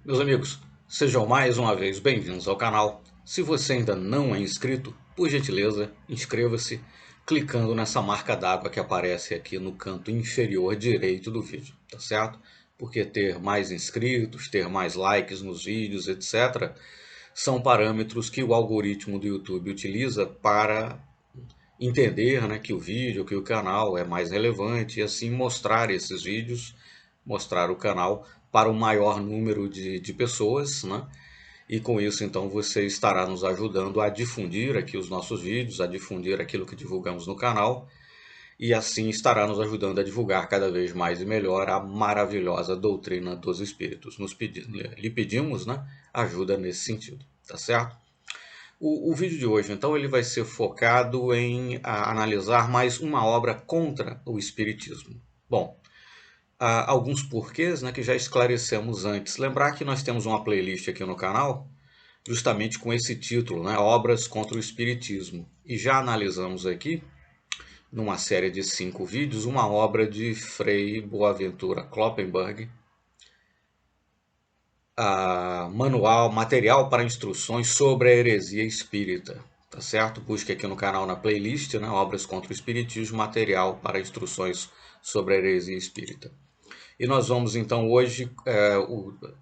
Meus amigos, sejam mais uma vez bem-vindos ao canal. Se você ainda não é inscrito, por gentileza, inscreva-se clicando nessa marca d'água que aparece aqui no canto inferior direito do vídeo, tá certo? Porque ter mais inscritos, ter mais likes nos vídeos, etc., são parâmetros que o algoritmo do YouTube utiliza para entender, né, que o vídeo, que o canal é mais relevante e assim mostrar esses vídeos, mostrar o canal para o maior número de pessoas, né? E com isso, então, você estará nos ajudando a difundir aqui os nossos vídeos, a difundir aquilo que divulgamos no canal, e assim estará nos ajudando a divulgar cada vez mais e melhor a maravilhosa doutrina dos espíritos. Lhe pedimos, né, ajuda nesse sentido, tá certo? O vídeo de hoje, então, ele vai ser focado em analisar mais uma obra contra o espiritismo. Bom, há alguns porquês, né, que já esclarecemos antes. Lembrar que nós temos uma playlist aqui no canal justamente com esse título, né, Obras contra o Espiritismo. E já analisamos aqui, numa série de 5 vídeos, uma obra de Frei Boaventura Kloppenberg, material para instruções sobre a heresia espírita. Tá certo? Busque aqui no canal na playlist, né, Obras contra o Espiritismo, material para instruções sobre a heresia espírita. E nós vamos então hoje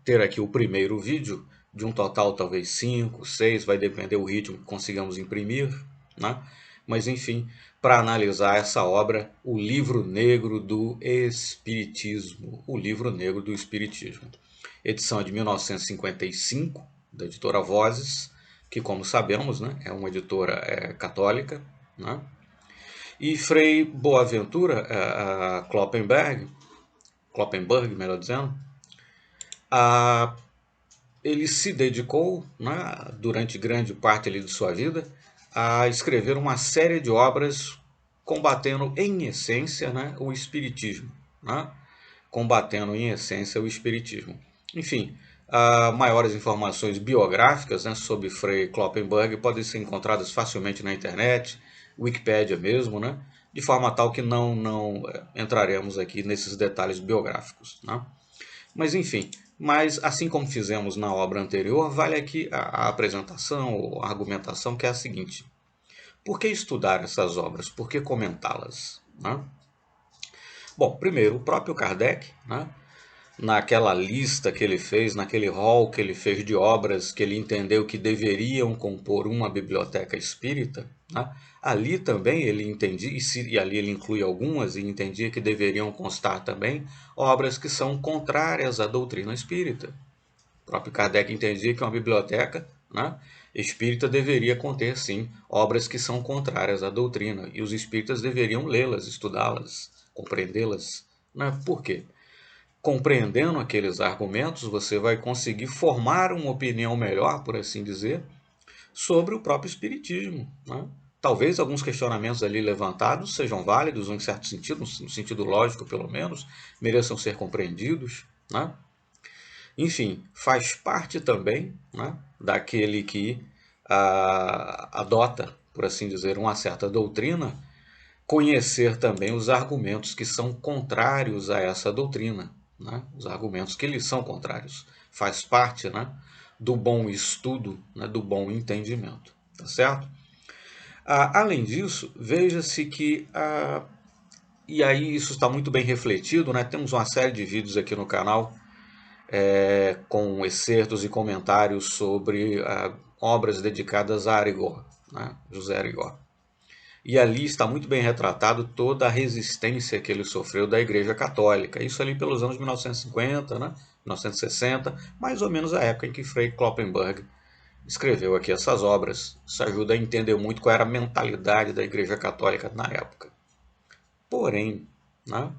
ter aqui o primeiro vídeo, de um total talvez 5, 6, vai depender do ritmo que consigamos imprimir, né? Mas enfim, para analisar essa obra, o Livro Negro do Espiritismo. O Livro Negro do Espiritismo. Edição de 1955, da editora Vozes, que como sabemos, né, é uma editora católica, né? E Frei Boaventura Kloppenberg, melhor dizendo, ele se dedicou, né, durante grande parte ali de sua vida, a escrever uma série de obras combatendo em essência, né, o espiritismo, né, combatendo em essência o espiritismo. Enfim, maiores informações biográficas, né, sobre Frei Kloppenberg podem ser encontradas facilmente na internet, Wikipédia mesmo, né, de forma tal que não entraremos aqui nesses detalhes biográficos, né. Mas assim como fizemos na obra anterior, vale aqui a apresentação ou a argumentação, que é a seguinte: por que estudar essas obras? Por que comentá-las, né? Bom, primeiro, o próprio Kardec, né, naquela lista que ele fez, naquele rol que ele fez de obras que ele entendeu que deveriam compor uma biblioteca espírita, né? Ali também ele entendia, e ali ele inclui algumas, e entendia que deveriam constar também obras que são contrárias à doutrina espírita. O próprio Kardec entendia que uma biblioteca, né, espírita deveria conter, sim, obras que são contrárias à doutrina, e os espíritas deveriam lê-las, estudá-las, compreendê-las. Né? Por quê? Compreendendo aqueles argumentos, você vai conseguir formar uma opinião melhor, por assim dizer, sobre o próprio espiritismo, né? Talvez alguns questionamentos ali levantados sejam válidos, em certo sentido, no sentido lógico pelo menos, mereçam ser compreendidos, né? Enfim, faz parte também, né, daquele que adota, por assim dizer, uma certa doutrina, conhecer também os argumentos que são contrários a essa doutrina, né? Os argumentos que lhes são contrários. Faz parte, né, do bom estudo, né, do bom entendimento. Tá certo? Além disso, veja-se que, e aí isso está muito bem refletido, né? Temos uma série de vídeos aqui no canal com excertos e comentários sobre obras dedicadas a Arigó, né? José Arigó. E ali está muito bem retratado toda a resistência que ele sofreu da Igreja Católica. Isso ali pelos anos 1950, né? 1960, mais ou menos a época em que Frei Kloppenberg escreveu aqui essas obras. Isso ajuda a entender muito qual era a mentalidade da Igreja Católica na época. Porém, né?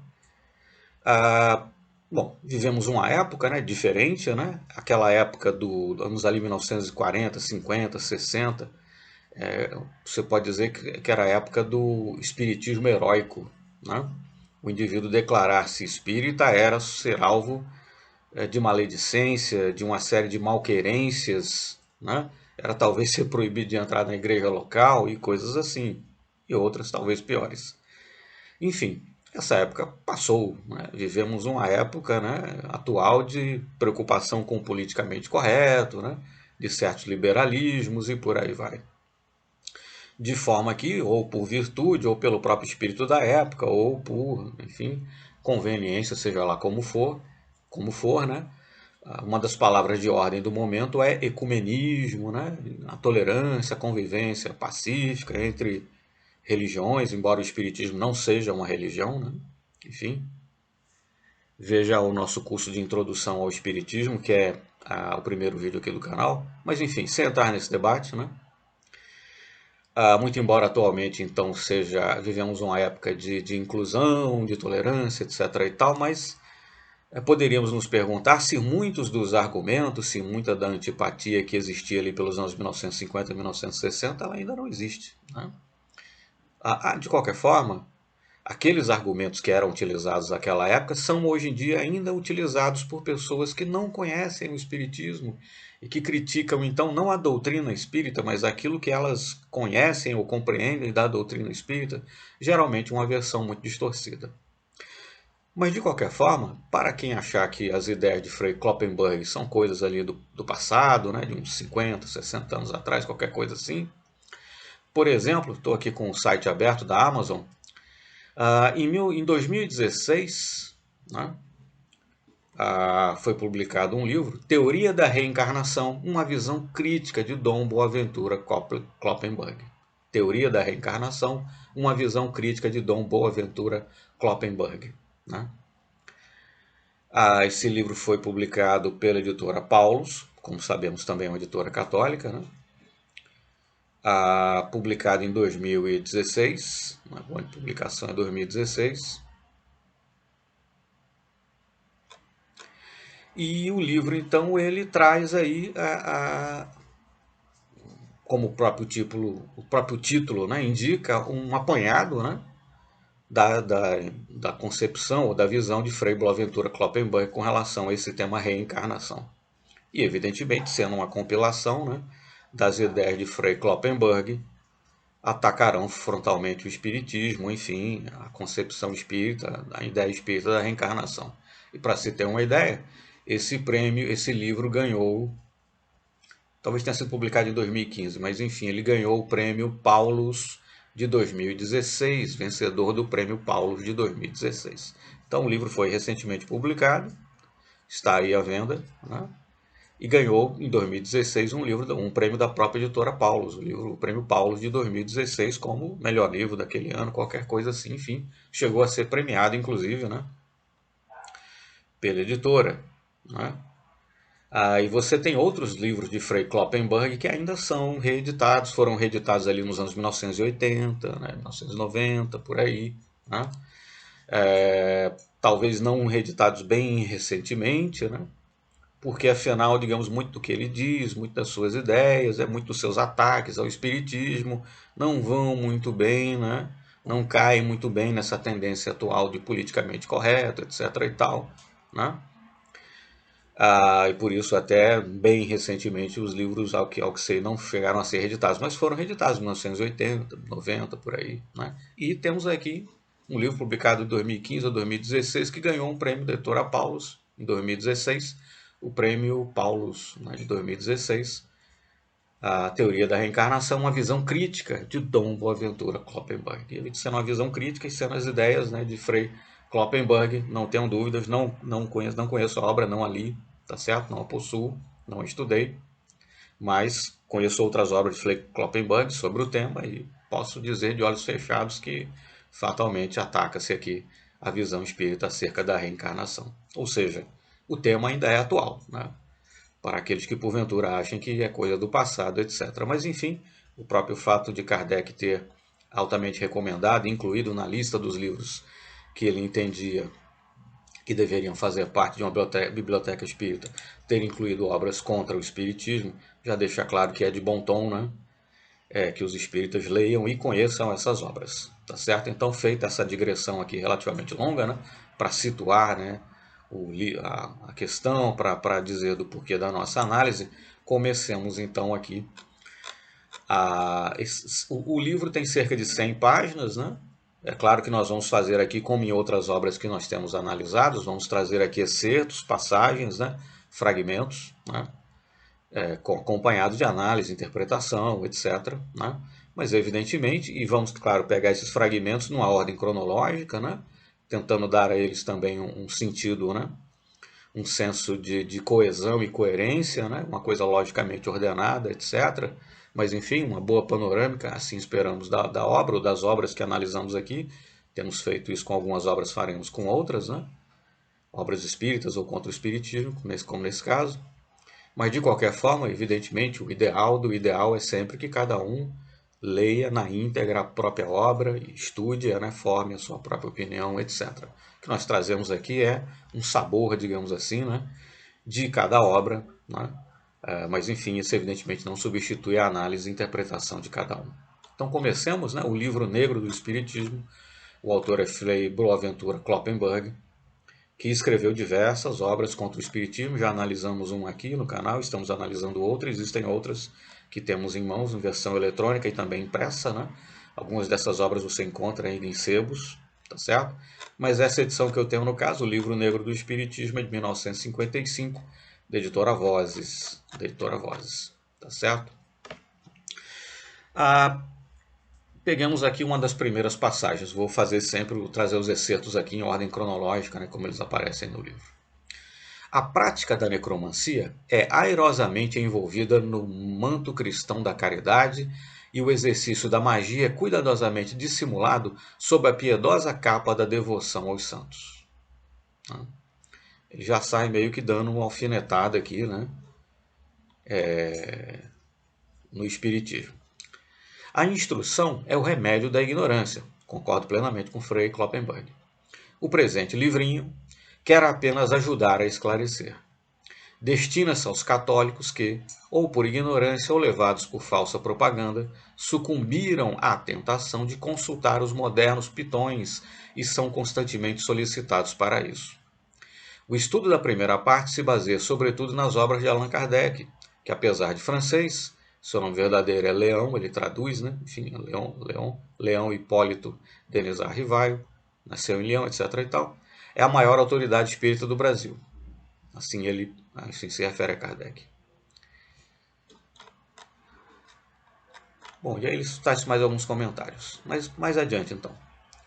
Bom, vivemos uma época, né, diferente, né? Aquela época do anos ali 1940, 50, 60, você pode dizer que era a época do espiritismo heróico, né? O indivíduo declarar-se espírita era ser alvo de maledicência, de uma série de malquerências, né? Era talvez ser proibido de entrar na igreja local e coisas assim, e outras talvez piores. Enfim, essa época passou, né? Vivemos uma época, né, atual de preocupação com o politicamente correto, né, de certos liberalismos e por aí vai. De forma que, ou por virtude, ou pelo próprio espírito da época, ou por, enfim, conveniência, seja lá como for, né? Uma das palavras de ordem do momento é ecumenismo, né? A tolerância, a convivência pacífica entre religiões, embora o espiritismo não seja uma religião, né? Enfim, veja o nosso curso de introdução ao espiritismo, que é o primeiro vídeo aqui do canal. Mas enfim, sem entrar nesse debate, né? Muito embora atualmente, então, vivemos uma época de inclusão, de tolerância, etc. e tal, mas poderíamos nos perguntar se muitos dos argumentos, se muita da antipatia que existia ali pelos anos 1950 e 1960, ela ainda não existe, né? De qualquer forma, aqueles argumentos que eram utilizados naquela época são hoje em dia ainda utilizados por pessoas que não conhecem o espiritismo e que criticam então não a doutrina espírita, mas aquilo que elas conhecem ou compreendem da doutrina espírita, geralmente uma versão muito distorcida. Mas de qualquer forma, para quem achar que as ideias de Frei Kloppenberg são coisas ali do passado, né, de uns 50, 60 anos atrás, qualquer coisa assim. Por exemplo, estou aqui com o site aberto da Amazon. Em 2016, né, foi publicado um livro, Teoria da Reencarnação, uma visão crítica de Dom Boaventura Kloppenberg. Teoria da Reencarnação, uma visão crítica de Dom Boaventura Kloppenberg, né? Esse livro foi publicado pela editora Paulus, como sabemos também é uma editora católica, né? Publicado em 2016, uma boa publicação em 2016. E o livro, então, ele traz aí, como o próprio título, né, indica, um apanhado, né, da concepção ou da visão de Frei Boaventura Kloppenberg com relação a esse tema reencarnação. E, evidentemente, sendo uma compilação, né, das ideias de Frei Kloppenberg, atacarão frontalmente o espiritismo, enfim, a concepção espírita, a ideia espírita da reencarnação. E para se ter uma ideia, esse livro ganhou, talvez tenha sido publicado em 2015, mas enfim, ele ganhou o prêmio Paulus de 2016, vencedor do prêmio Paulus de 2016. Então o livro foi recentemente publicado, está aí à venda, né? E ganhou em 2016 um prêmio da própria editora Paulus, o prêmio Paulus de 2016 como melhor livro daquele ano, qualquer coisa assim, enfim, chegou a ser premiado inclusive, né, pela editora, né? E você tem outros livros de Frei Kloppenberg que ainda são reeditados, foram reeditados ali nos anos 1980, né, 1990, por aí, né? Talvez não reeditados bem recentemente, né? Porque afinal, digamos, muito do que ele diz, muitas das suas ideias, muito dos seus ataques ao espiritismo, não vão muito bem, né? Não caem muito bem nessa tendência atual de politicamente correto, etc. e tal, né? E por isso até bem recentemente os livros, ao que sei, não chegaram a ser reeditados, mas foram reeditados em 1980, 90, por aí, né? E temos aqui um livro publicado em 2015 ou 2016 que ganhou um prêmio da editora Paulus em 2016, o prêmio Paulus, né, de 2016, a Teoria da Reencarnação, uma visão crítica de Dom Boaventura Kloppenberg. E ele sendo uma visão crítica e sendo as ideias, né, de Frei Kloppenberg, não tenham dúvidas, não conheço a obra, não a li, tá certo? Não a possuo, não a estudei, mas conheço outras obras de Frei Kloppenberg sobre o tema e posso dizer de olhos fechados que fatalmente ataca-se aqui a visão espírita acerca da reencarnação. Ou seja, o tema ainda é atual, né? Para aqueles que porventura achem que é coisa do passado, etc. Mas enfim, o próprio fato de Kardec ter altamente recomendado, incluído na lista dos livros que ele entendia que deveriam fazer parte de uma biblioteca espírita, ter incluído obras contra o espiritismo, já deixa claro que é de bom tom, né? Que os espíritas leiam e conheçam essas obras, tá certo? Então, feita essa digressão aqui relativamente longa, né, para situar, né, a questão, para dizer do porquê da nossa análise, comecemos então aqui. O livro tem cerca de 100 páginas, né? É claro que nós vamos fazer aqui, como em outras obras que nós temos analisados, vamos trazer aqui excertos, passagens, né, fragmentos, né, acompanhados de análise, interpretação, etc. Né? Mas evidentemente, e vamos, claro, pegar esses fragmentos numa ordem cronológica, né, tentando dar a eles também um sentido, né, um senso de coesão e coerência, né, uma coisa logicamente ordenada, etc. Mas enfim, uma boa panorâmica, assim esperamos, da obra ou das obras que analisamos aqui. Temos feito isso com algumas obras, faremos com outras, né? Obras espíritas ou contra o espiritismo, como nesse caso. Mas de qualquer forma, evidentemente, o ideal do ideal é sempre que cada um leia na íntegra a própria obra, estude, né, forme a sua própria opinião, etc. O que nós trazemos aqui é um sabor, digamos assim, né, de cada obra, né? Mas enfim, isso evidentemente não substitui a análise e interpretação de cada um. Então comecemos, né, o livro negro do Espiritismo. O autor é Frei Boaventura Kloppenberg, que escreveu diversas obras contra o Espiritismo. Já analisamos uma aqui no canal, estamos analisando outra. Existem outras que temos em mãos, em versão eletrônica e também impressa, né? Algumas dessas obras você encontra ainda em sebos, tá certo? Mas essa edição que eu tenho no caso, o Livro Negro do Espiritismo, é de 1955, da editora Vozes, tá certo? Pegamos aqui uma das primeiras passagens. Vou fazer sempre, trazer os excertos aqui em ordem cronológica, né, como eles aparecem no livro. A prática da necromancia é airosamente envolvida no manto cristão da caridade e o exercício da magia é cuidadosamente dissimulado sob a piedosa capa da devoção aos santos. Ele já sai meio que dando uma alfinetada aqui, né, no espiritismo. A instrução é o remédio da ignorância. Concordo plenamente com Frei Kloppenberg. O presente livrinho quer apenas ajudar a esclarecer. Destina-se aos católicos que, ou por ignorância ou levados por falsa propaganda, sucumbiram à tentação de consultar os modernos pitões e são constantemente solicitados para isso. O estudo da primeira parte se baseia sobretudo nas obras de Allan Kardec, que apesar de francês, seu nome verdadeiro é Leão, ele traduz, né? Enfim, Leão Hipólito Denisard Rivaio, nasceu em Leão, etc. e tal, é a maior autoridade espírita do Brasil. Assim se refere a Kardec. Bom, e aí ele traz mais alguns comentários. Mas mais adiante, então.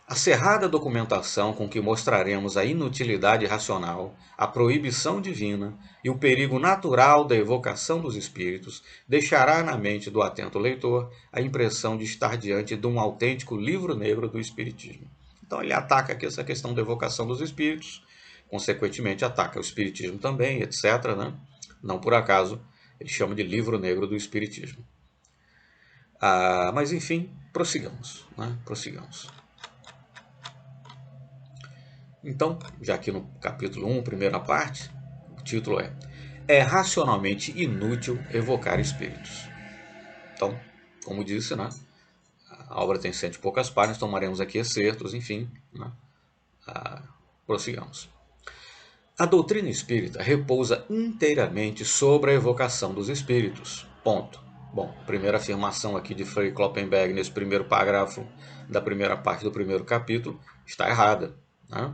A cerrada documentação com que mostraremos a inutilidade racional, a proibição divina e o perigo natural da evocação dos espíritos deixará na mente do atento leitor a impressão de estar diante de um autêntico livro negro do espiritismo. Então ele ataca aqui essa questão da evocação dos espíritos, consequentemente ataca o espiritismo também, etc. Né? Não por acaso ele chama de livro negro do espiritismo. Mas enfim, prossigamos. Né? Prossigamos. Então, já aqui no capítulo 1, primeira parte, o título é racionalmente inútil evocar espíritos. Então, como disse, né, a obra tem 100 e poucas páginas, tomaremos aqui excertos, enfim, né, prossigamos. A doutrina espírita repousa inteiramente sobre a evocação dos espíritos. Ponto. Bom, primeira afirmação aqui de Frei Kloppenberg nesse primeiro parágrafo da primeira parte do primeiro capítulo está errada, né?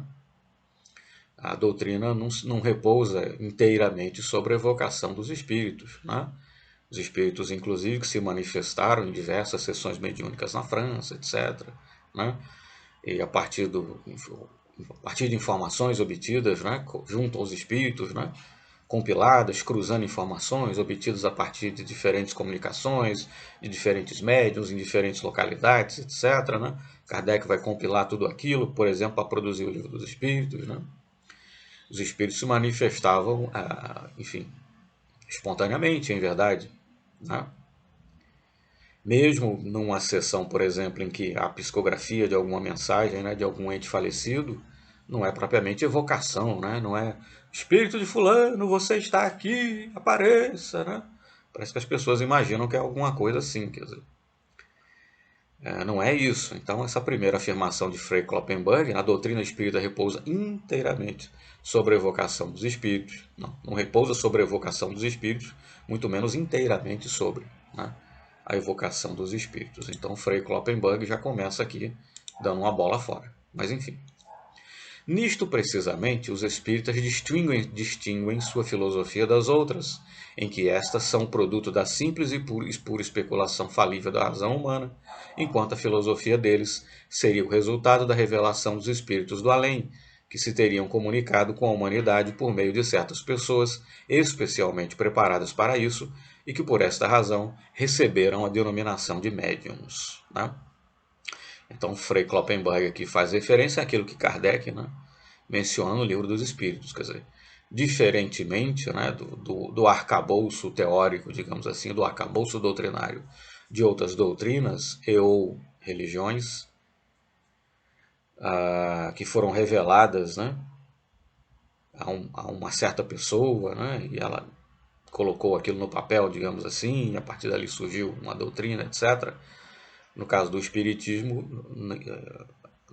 A doutrina não repousa inteiramente sobre a evocação dos espíritos. Né? Os espíritos, inclusive, que se manifestaram em diversas sessões mediúnicas na França, etc. Né? E a partir de informações obtidas, né, junto aos espíritos, né, compiladas, cruzando informações obtidas a partir de diferentes comunicações, de diferentes médiums, em diferentes localidades, etc. Né? Kardec vai compilar tudo aquilo, por exemplo, para produzir o Livro dos Espíritos, né? Os espíritos se manifestavam, enfim, espontaneamente, em verdade. Né? Mesmo numa sessão, por exemplo, em que há psicografia de alguma mensagem, né, de algum ente falecido, não é propriamente evocação, né? Não é espírito de fulano, você está aqui, apareça, né? Parece que as pessoas imaginam que é alguma coisa assim, quer dizer. Não é isso. Então, essa primeira afirmação de Frei Kloppenberg, a doutrina espírita repousa inteiramente sobre a evocação dos espíritos. Não repousa sobre a evocação dos espíritos, muito menos inteiramente sobre, né, a evocação dos espíritos. Então, Frei Kloppenberg já começa aqui dando uma bola fora. Mas enfim. Nisto, precisamente, os espíritas distinguem sua filosofia das outras, em que estas são produto da simples e pura especulação falível da razão humana, enquanto a filosofia deles seria o resultado da revelação dos espíritos do além, que se teriam comunicado com a humanidade por meio de certas pessoas especialmente preparadas para isso e que, por esta razão, receberam a denominação de médiums. Né? Então, Frei Kloppenberg aqui faz referência àquilo que Kardec, né, menciona no Livro dos Espíritos, quer dizer, diferentemente, né, do arcabouço teórico, digamos assim, do arcabouço doutrinário de outras doutrinas e ou religiões que foram reveladas, né, a uma certa pessoa, né, e ela colocou aquilo no papel, digamos assim, e a partir dali surgiu uma doutrina, etc. No caso do Espiritismo,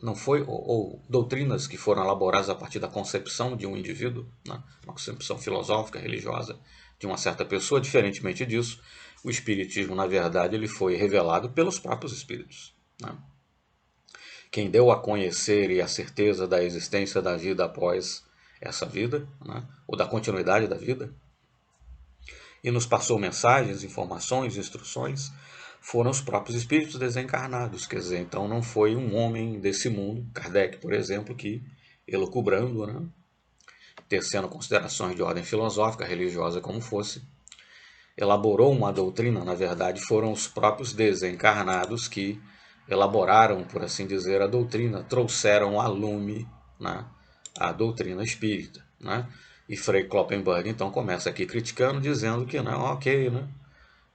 não foi, ou doutrinas que foram elaboradas a partir da concepção de um indivíduo, né? Uma concepção filosófica, religiosa de uma certa pessoa. Diferentemente disso, o Espiritismo, na verdade, ele foi revelado pelos próprios Espíritos. Né? Quem deu a conhecer e a certeza da existência da vida após essa vida, né? Ou da continuidade da vida, e nos passou mensagens, informações, instruções, foram os próprios espíritos desencarnados. Quer dizer, então não foi um homem desse mundo, Kardec, por exemplo, que, elucubrando, né, tecendo considerações de ordem filosófica, religiosa, como fosse, elaborou uma doutrina. Na verdade, foram os próprios desencarnados que elaboraram, por assim dizer, a doutrina, trouxeram a lume, né, a doutrina espírita. Né? E Frei Kloppenberg, então, começa aqui criticando, dizendo que não, ok, né?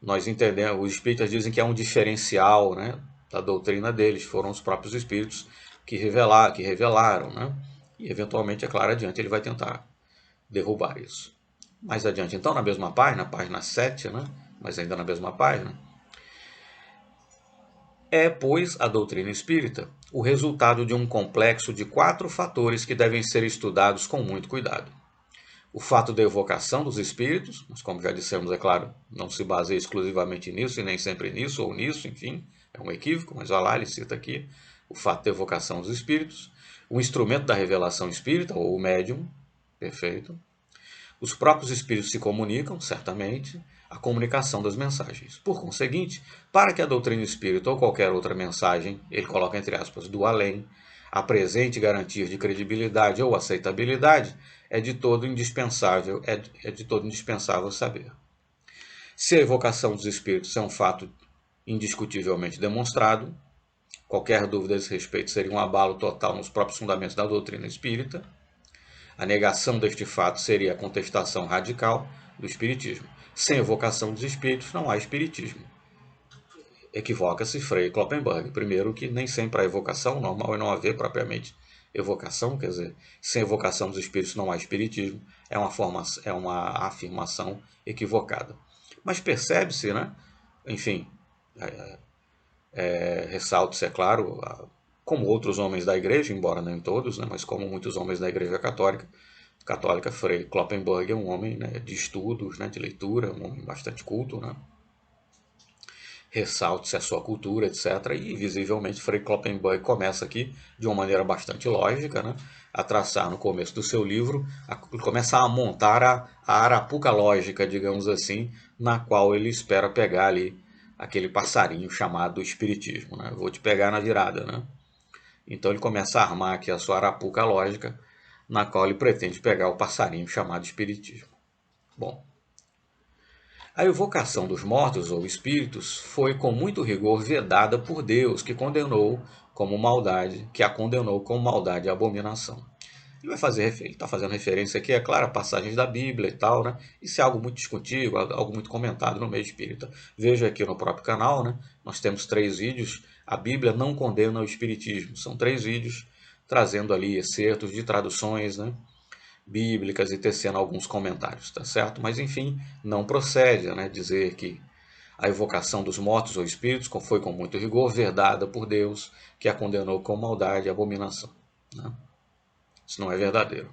Nós entendemos, os espíritas dizem que é um diferencial, né, da doutrina deles, foram os próprios espíritos que revelaram, né? E eventualmente, é claro, adiante ele vai tentar derrubar isso. Mais adiante, então, na mesma página 7, né, mas ainda na mesma página, é, pois, a doutrina espírita o resultado de um complexo de 4 fatores que devem ser estudados com muito cuidado. O fato da evocação dos espíritos, mas como já dissemos, é claro, não se baseia exclusivamente nisso e nem sempre nisso ou nisso, enfim, é um equívoco, mas olha lá, ele cita aqui o fato da evocação dos espíritos, o instrumento da revelação espírita, ou o médium, perfeito. Os próprios espíritos se comunicam, certamente, a comunicação das mensagens. Por conseguinte, para que a doutrina espírita ou qualquer outra mensagem, ele coloca entre aspas, do além, apresente garantias de credibilidade ou aceitabilidade, é de todo indispensável saber. Se a evocação dos espíritos é um fato indiscutivelmente demonstrado, qualquer dúvida a esse respeito seria um abalo total nos próprios fundamentos da doutrina espírita. A negação deste fato seria a contestação radical do espiritismo. Sem evocação dos espíritos não há espiritismo. Equivoca-se Frei Kloppenberg. Primeiro que nem sempre há evocação, normal é não haver propriamente evocação, quer dizer, sem evocação dos espíritos não há espiritismo, é uma afirmação equivocada. Mas percebe-se, né? Enfim, ressalta-se, é claro, como outros homens da igreja, embora nem todos, né, mas como muitos homens da igreja católica, Frei Kloppenberg é um homem, né, de estudos, né, de leitura, um homem bastante culto, né? Ressalte-se a sua cultura, etc. E, visivelmente, Frei Kloppenberg começa aqui, de uma maneira bastante lógica, né, a traçar no começo do seu livro, começar a montar a arapuca lógica, digamos assim, na qual ele espera pegar ali aquele passarinho chamado espiritismo. Né? Vou te pegar na virada. Né? Então ele começa a armar aqui a sua arapuca lógica, na qual ele pretende pegar o passarinho chamado espiritismo. Bom, a evocação dos mortos ou espíritos foi com muito rigor vedada por Deus, que a condenou como maldade e abominação. Ele está fazendo referência aqui, é claro, a passagens da Bíblia e tal, né? Isso é algo muito discutível, algo muito comentado no meio espírita. Veja aqui no próprio canal, né? Nós temos 3 vídeos. A Bíblia não condena o espiritismo. São 3 vídeos trazendo ali excertos de traduções, né, bíblicas e tecendo alguns comentários, tá certo? Mas enfim, não procede, né, dizer que a evocação dos mortos ou espíritos foi com muito rigor vedada por Deus, que a condenou com maldade e abominação. Né? Isso não é verdadeiro.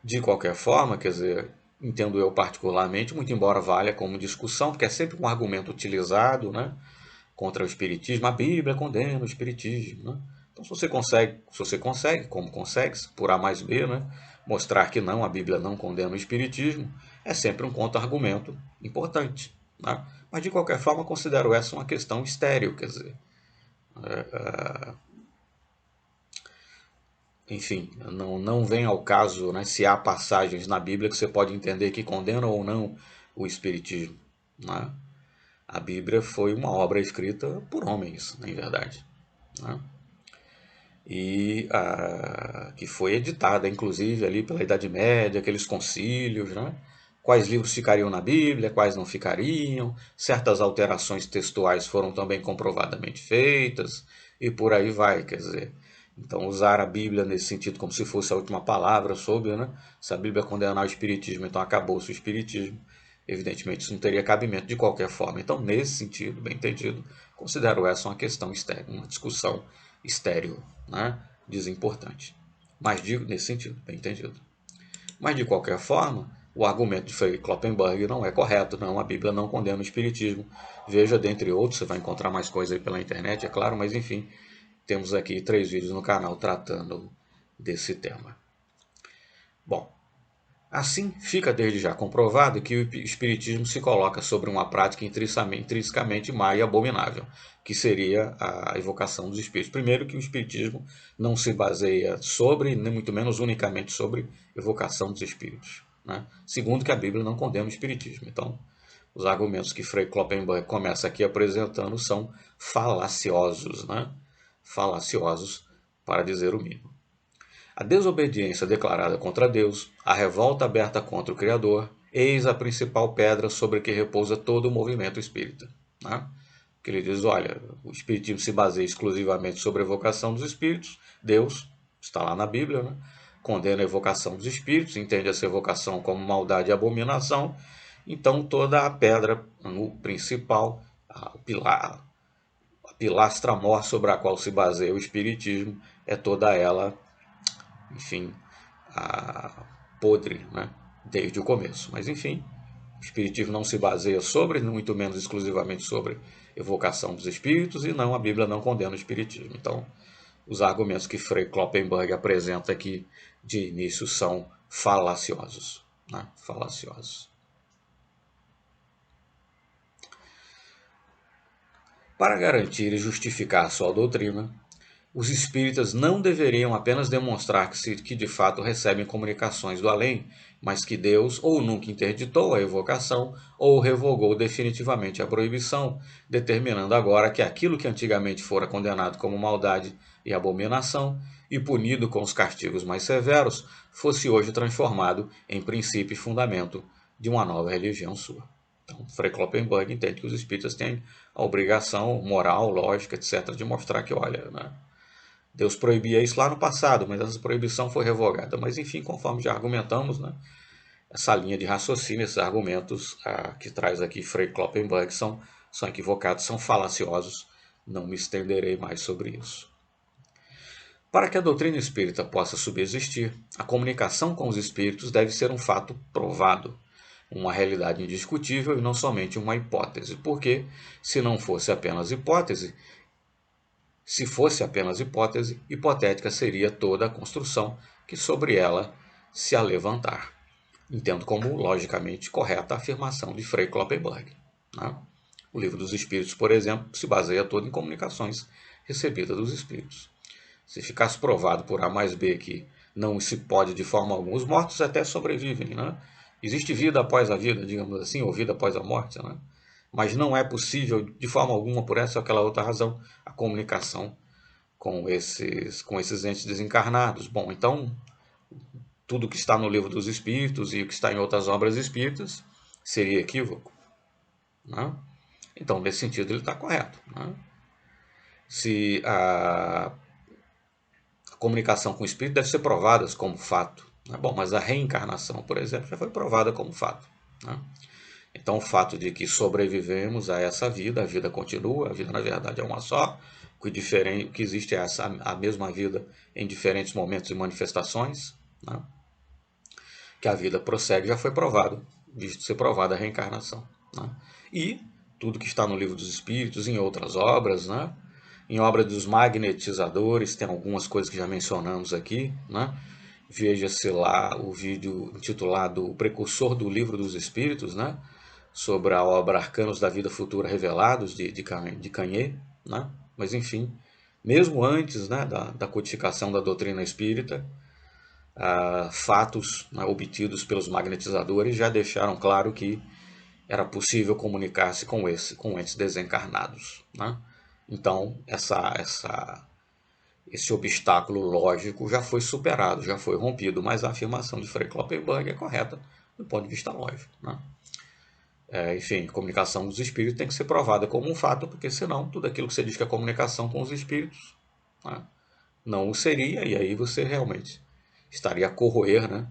De qualquer forma, quer dizer, entendo eu particularmente, muito embora valha como discussão, porque é sempre um argumento utilizado, né, contra o espiritismo. A Bíblia condena o espiritismo, né? Então, se você consegue, como consegue, por A mais B, né, mostrar que não, a Bíblia não condena o espiritismo, é sempre um contra-argumento importante. Né? Mas, de qualquer forma, considero essa uma questão estéril, quer dizer, enfim, não vem ao caso, né, se há passagens na Bíblia que você pode entender que condenam ou não o espiritismo. Né? A Bíblia foi uma obra escrita por homens, na verdade. Né? E que foi editada, inclusive, ali pela Idade Média, aqueles concílios, né? Quais livros ficariam na Bíblia, quais não ficariam, certas alterações textuais foram também comprovadamente feitas, e por aí vai, quer dizer. Então, usar a Bíblia nesse sentido como se fosse a última palavra sobre, né? Se a Bíblia condenar o Espiritismo, então acabou-se o Espiritismo. Evidentemente, isso não teria cabimento de qualquer forma. Então, nesse sentido, bem entendido, considero essa uma questão estéril, uma discussão estéril, né? Desimportante. Mas digo nesse sentido, bem entendido. Mas, de qualquer forma, o argumento de Frei Kloppenberg não é correto, não. A Bíblia não condena o espiritismo. Veja, dentre outros, você vai encontrar mais coisa aí pela internet, é claro, mas enfim, temos aqui 3 vídeos no canal tratando desse tema. Bom, assim, fica desde já comprovado que o espiritismo se coloca sobre uma prática intrinsecamente má e abominável, que seria a evocação dos espíritos. Primeiro, que o espiritismo não se baseia sobre, nem muito menos unicamente sobre, evocação dos espíritos. Né? Segundo, que a Bíblia não condena o espiritismo. Então, os argumentos que Frei Kloppenberg começa aqui apresentando são falaciosos, né? Falaciosos, para dizer o mínimo. A desobediência declarada contra Deus, a revolta aberta contra o Criador, eis a principal pedra sobre que repousa todo o movimento espírita. Né? Que ele diz, olha, o espiritismo se baseia exclusivamente sobre a evocação dos espíritos, Deus, está lá na Bíblia, né? Condena a evocação dos espíritos, entende essa evocação como maldade e abominação, então toda a pedra, o principal, a pilastra mor sobre a qual se baseia o espiritismo, é toda ela, enfim, podre, né? Desde o começo. Mas enfim, o espiritismo não se baseia sobre, muito menos exclusivamente sobre evocação dos espíritos, e não, a Bíblia não condena o espiritismo. Então, os argumentos que Frei Kloppenberg apresenta aqui de início são falaciosos. Né? Falaciosos. Para garantir e justificar sua doutrina, os espíritas não deveriam apenas demonstrar que de fato recebem comunicações do além, mas que Deus ou nunca interditou a evocação ou revogou definitivamente a proibição, determinando agora que aquilo que antigamente fora condenado como maldade e abominação e punido com os castigos mais severos, fosse hoje transformado em princípio e fundamento de uma nova religião sua. Então, Frei Kloppenberg entende que os espíritas têm a obrigação moral, lógica, etc., de mostrar que, olha, né, Deus proibia isso lá no passado, mas essa proibição foi revogada. Mas, enfim, conforme já argumentamos, né, essa linha de raciocínio, esses argumentos que traz aqui Frei Kloppenberg são equivocados, são falaciosos. Não me estenderei mais sobre isso. Para que a doutrina espírita possa subsistir, a comunicação com os espíritos deve ser um fato provado, uma realidade indiscutível e não somente uma hipótese, porque, se não fosse apenas hipótese, se fosse apenas hipótese, hipotética seria toda a construção que sobre ela se alevantar. Entendo como logicamente correta a afirmação de Frei Kloppenberg. Né? O Livro dos Espíritos, por exemplo, se baseia todo em comunicações recebidas dos espíritos. Se ficasse provado por A mais B que não se pode de forma alguma, os mortos até sobrevivem, né? Existe vida após a vida, digamos assim, ou vida após a morte, né? Mas não é possível de forma alguma, por essa ou aquela outra razão, a comunicação com esses entes desencarnados. Bom, então, tudo que está no Livro dos Espíritos e o que está em outras obras espíritas seria equívoco. Né? Então, nesse sentido, ele está correto. Né? Se a comunicação com o espírito deve ser provada como fato. Né? Bom, mas a reencarnação, por exemplo, já foi provada como fato. Né? Então, o fato de que sobrevivemos a essa vida, a vida continua, a vida na verdade é uma só, que existe é a mesma vida em diferentes momentos e manifestações, né? Que a vida prossegue, já foi provado, visto ser provada a reencarnação. Né? E tudo que está no Livro dos Espíritos, em outras obras, né? Em obra dos magnetizadores, tem algumas coisas que já mencionamos aqui, né? Veja-se lá o vídeo intitulado O Precursor do Livro dos Espíritos, né? Sobre a obra Arcanos da Vida Futura Revelados, de Kanye, né? Mas enfim, mesmo antes, né, da codificação da doutrina espírita, fatos, né, obtidos pelos magnetizadores já deixaram claro que era possível comunicar-se com entes desencarnados, né? Então, esse obstáculo lógico já foi superado, já foi rompido, mas a afirmação de Frei Kloppenberg é correta do ponto de vista lógico, né? Enfim, comunicação dos espíritos tem que ser provada como um fato, porque senão tudo aquilo que você diz que é comunicação com os espíritos, né, não o seria, e aí você realmente estaria a corroer, né,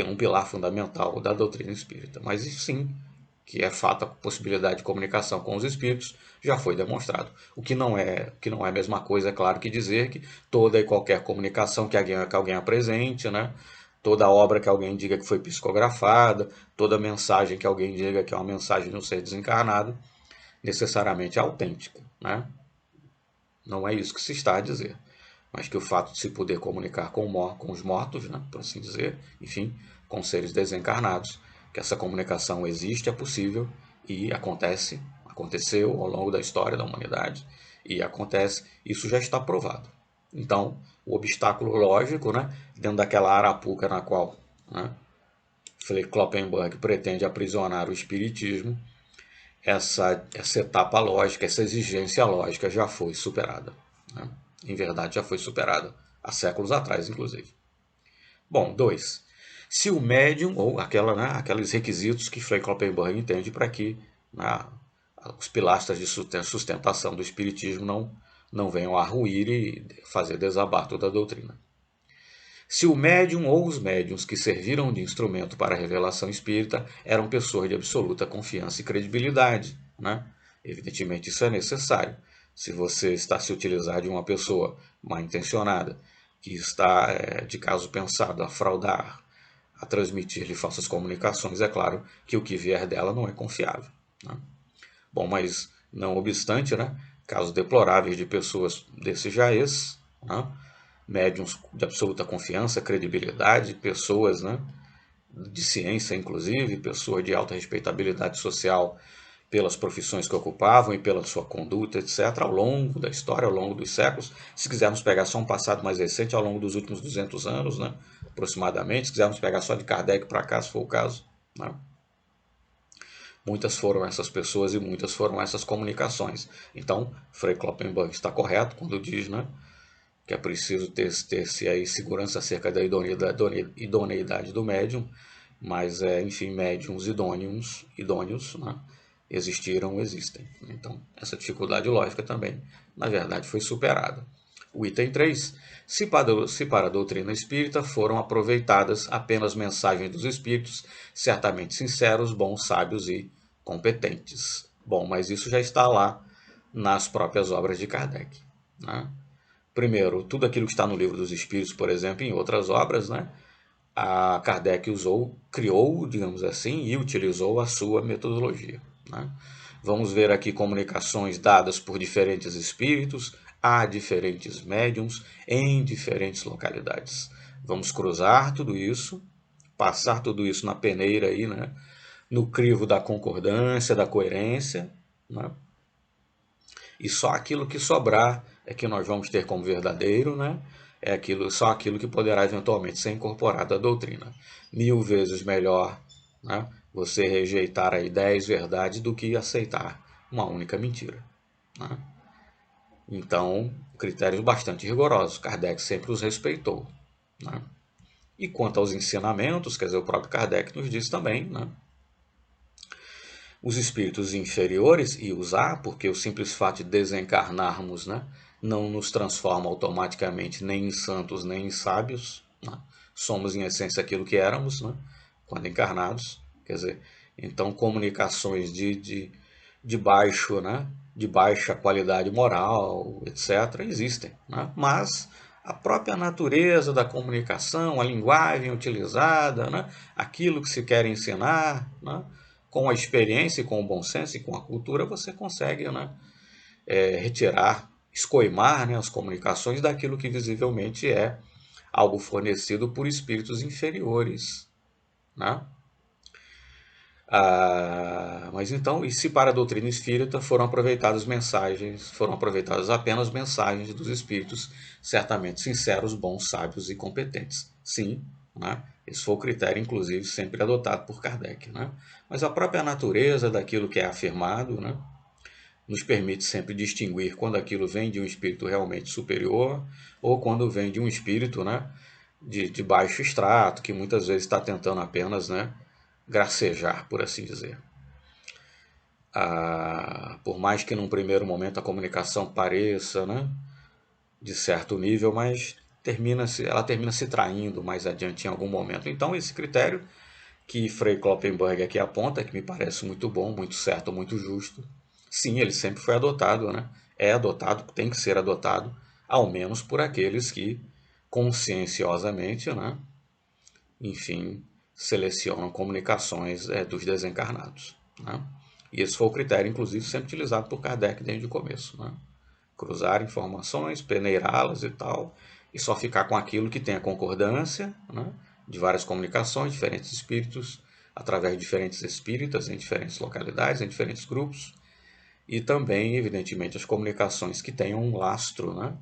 um pilar fundamental da doutrina espírita. Mas sim, que é fato a possibilidade de comunicação com os espíritos, já foi demonstrado. O que não é a mesma coisa, é claro, que dizer que toda e qualquer comunicação que alguém apresente, né, toda obra que alguém diga que foi psicografada, toda mensagem que alguém diga que é uma mensagem de um ser desencarnado, necessariamente é autêntica, né? Não é isso que se está a dizer, mas que o fato de se poder comunicar com os mortos, né, por assim dizer, enfim, com seres desencarnados, que essa comunicação existe, é possível e aconteceu ao longo da história da humanidade e acontece, isso já está provado. Então, o obstáculo lógico, né, dentro daquela arapuca na qual, né, Frei Kloppenberg pretende aprisionar o espiritismo, essa etapa lógica, essa exigência lógica já foi superada, né? Em verdade, já foi superada há séculos atrás, inclusive. Bom, 2. Se o médium, ou aqueles requisitos que Frei Kloppenberg entende para que, né, os pilastras de sustentação do espiritismo não venham a ruir e fazer desabar toda a doutrina. Se o médium ou os médiums que serviram de instrumento para a revelação espírita eram pessoas de absoluta confiança e credibilidade, né? Evidentemente isso é necessário. Se você está se utilizar de uma pessoa mal intencionada, que está, de caso pensado, a fraudar, a transmitir-lhe falsas comunicações, é claro que o que vier dela não é confiável, né? Bom, mas não obstante, né, casos deploráveis de pessoas desse jaez, né, médiums de absoluta confiança, credibilidade, pessoas, né, de ciência, inclusive, pessoas de alta respeitabilidade social pelas profissões que ocupavam e pela sua conduta, etc., ao longo da história, ao longo dos séculos. Se quisermos pegar só um passado mais recente, ao longo dos últimos 200 anos, né, aproximadamente, se quisermos pegar só de Kardec para cá, se for o caso, né, muitas foram essas pessoas e muitas foram essas comunicações. Então, Frei Kloppenberg está correto quando diz, né, que é preciso ter-se aí segurança acerca da idoneidade do médium, mas, enfim, médiums idôneos, né, existem. Então, essa dificuldade lógica também, na verdade, foi superada. O item 3. Se para a doutrina espírita foram aproveitadas apenas mensagens dos espíritos, certamente sinceros, bons, sábios e competentes. Bom, mas isso já está lá nas próprias obras de Kardec, né? Primeiro, tudo aquilo que está no Livro dos Espíritos, por exemplo, em outras obras, né, a Kardec criou, digamos assim, e utilizou a sua metodologia, né? Vamos ver aqui comunicações dadas por diferentes espíritos, a diferentes médiums, em diferentes localidades. Vamos cruzar tudo isso, passar tudo isso na peneira aí, né, no crivo da concordância, da coerência, né? E só aquilo que sobrar é que nós vamos ter como verdadeiro, né? Só aquilo que poderá eventualmente ser incorporado à doutrina. 1000 vezes melhor, né, você rejeitar aí 10 verdades do que aceitar uma única mentira, né? Então, critérios bastante rigorosos. Kardec sempre os respeitou, né? E quanto aos ensinamentos, quer dizer, o próprio Kardec nos diz também, né, os espíritos inferiores e usar, porque o simples fato de desencarnarmos, né, não nos transforma automaticamente nem em santos nem em sábios, né? Somos em essência aquilo que éramos, né, quando encarnados. Quer dizer, então comunicações de baixo, né, de baixa qualidade moral, etc., existem, né? Mas a própria natureza da comunicação, a linguagem utilizada, né, aquilo que se quer ensinar, né, com a experiência, com o bom senso e com a cultura, você consegue, né, retirar, escoimar, né, as comunicações daquilo que visivelmente é algo fornecido por espíritos inferiores, né? Mas então, e se para a doutrina espírita foram aproveitadas apenas mensagens dos espíritos, certamente sinceros, bons, sábios e competentes? Sim, né? Esse foi o critério, inclusive, sempre adotado por Kardec, né? Mas a própria natureza daquilo que é afirmado, né, nos permite sempre distinguir quando aquilo vem de um espírito realmente superior ou quando vem de um espírito, né, de baixo extrato, que muitas vezes está tentando apenas, né, gracejar, por assim dizer. Por mais que num primeiro momento a comunicação pareça, né, de certo nível, mas ela termina se traindo mais adiante em algum momento. Então esse critério que Frei Kloppenberg aqui aponta, que me parece muito bom, muito certo, muito justo, sim, ele sempre foi adotado, né? É adotado, tem que ser adotado, ao menos por aqueles que conscienciosamente, né, enfim, selecionam comunicações dos desencarnados, né? E esse foi o critério, inclusive, sempre utilizado por Kardec desde o começo, né? Cruzar informações, peneirá-las e tal, e só ficar com aquilo que tem a concordância, né, de várias comunicações, diferentes espíritos, através de diferentes espíritas, em diferentes localidades, em diferentes grupos, e também, evidentemente, as comunicações que tenham um lastro, né,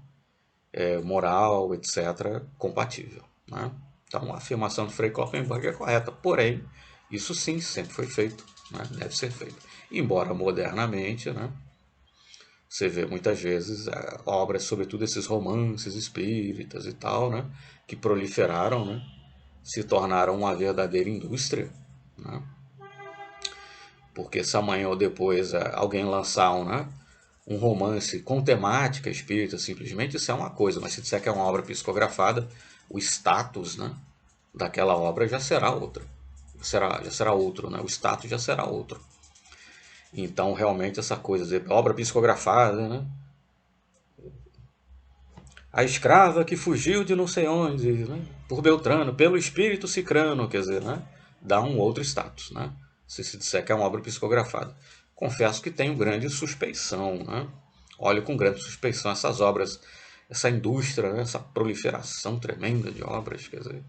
moral, etc., compatível, né? Então, a afirmação de Frei Kloppenberg é correta, porém, isso sim sempre foi feito, né, deve ser feito. Embora modernamente, né, você vê muitas vezes obras, sobretudo esses romances espíritas e tal, né, que proliferaram, né, se tornaram uma verdadeira indústria, né, porque se amanhã ou depois alguém lançar um romance com temática espírita, simplesmente, isso é uma coisa, mas se disser que é uma obra psicografada, o status, né, daquela obra já será outra. Já será outro, né? O status já será outro. Então, realmente, essa coisa de obra psicografada, né? A escrava que fugiu de não sei onde, né? Por Beltrano, pelo espírito Cicrano, quer dizer, né? Dá um outro status, né? Se disser que é uma obra psicografada. Confesso que tenho grande suspeição, né? Olho com grande suspeição essas obras, essa indústria, né? Essa proliferação tremenda de obras, quer dizer,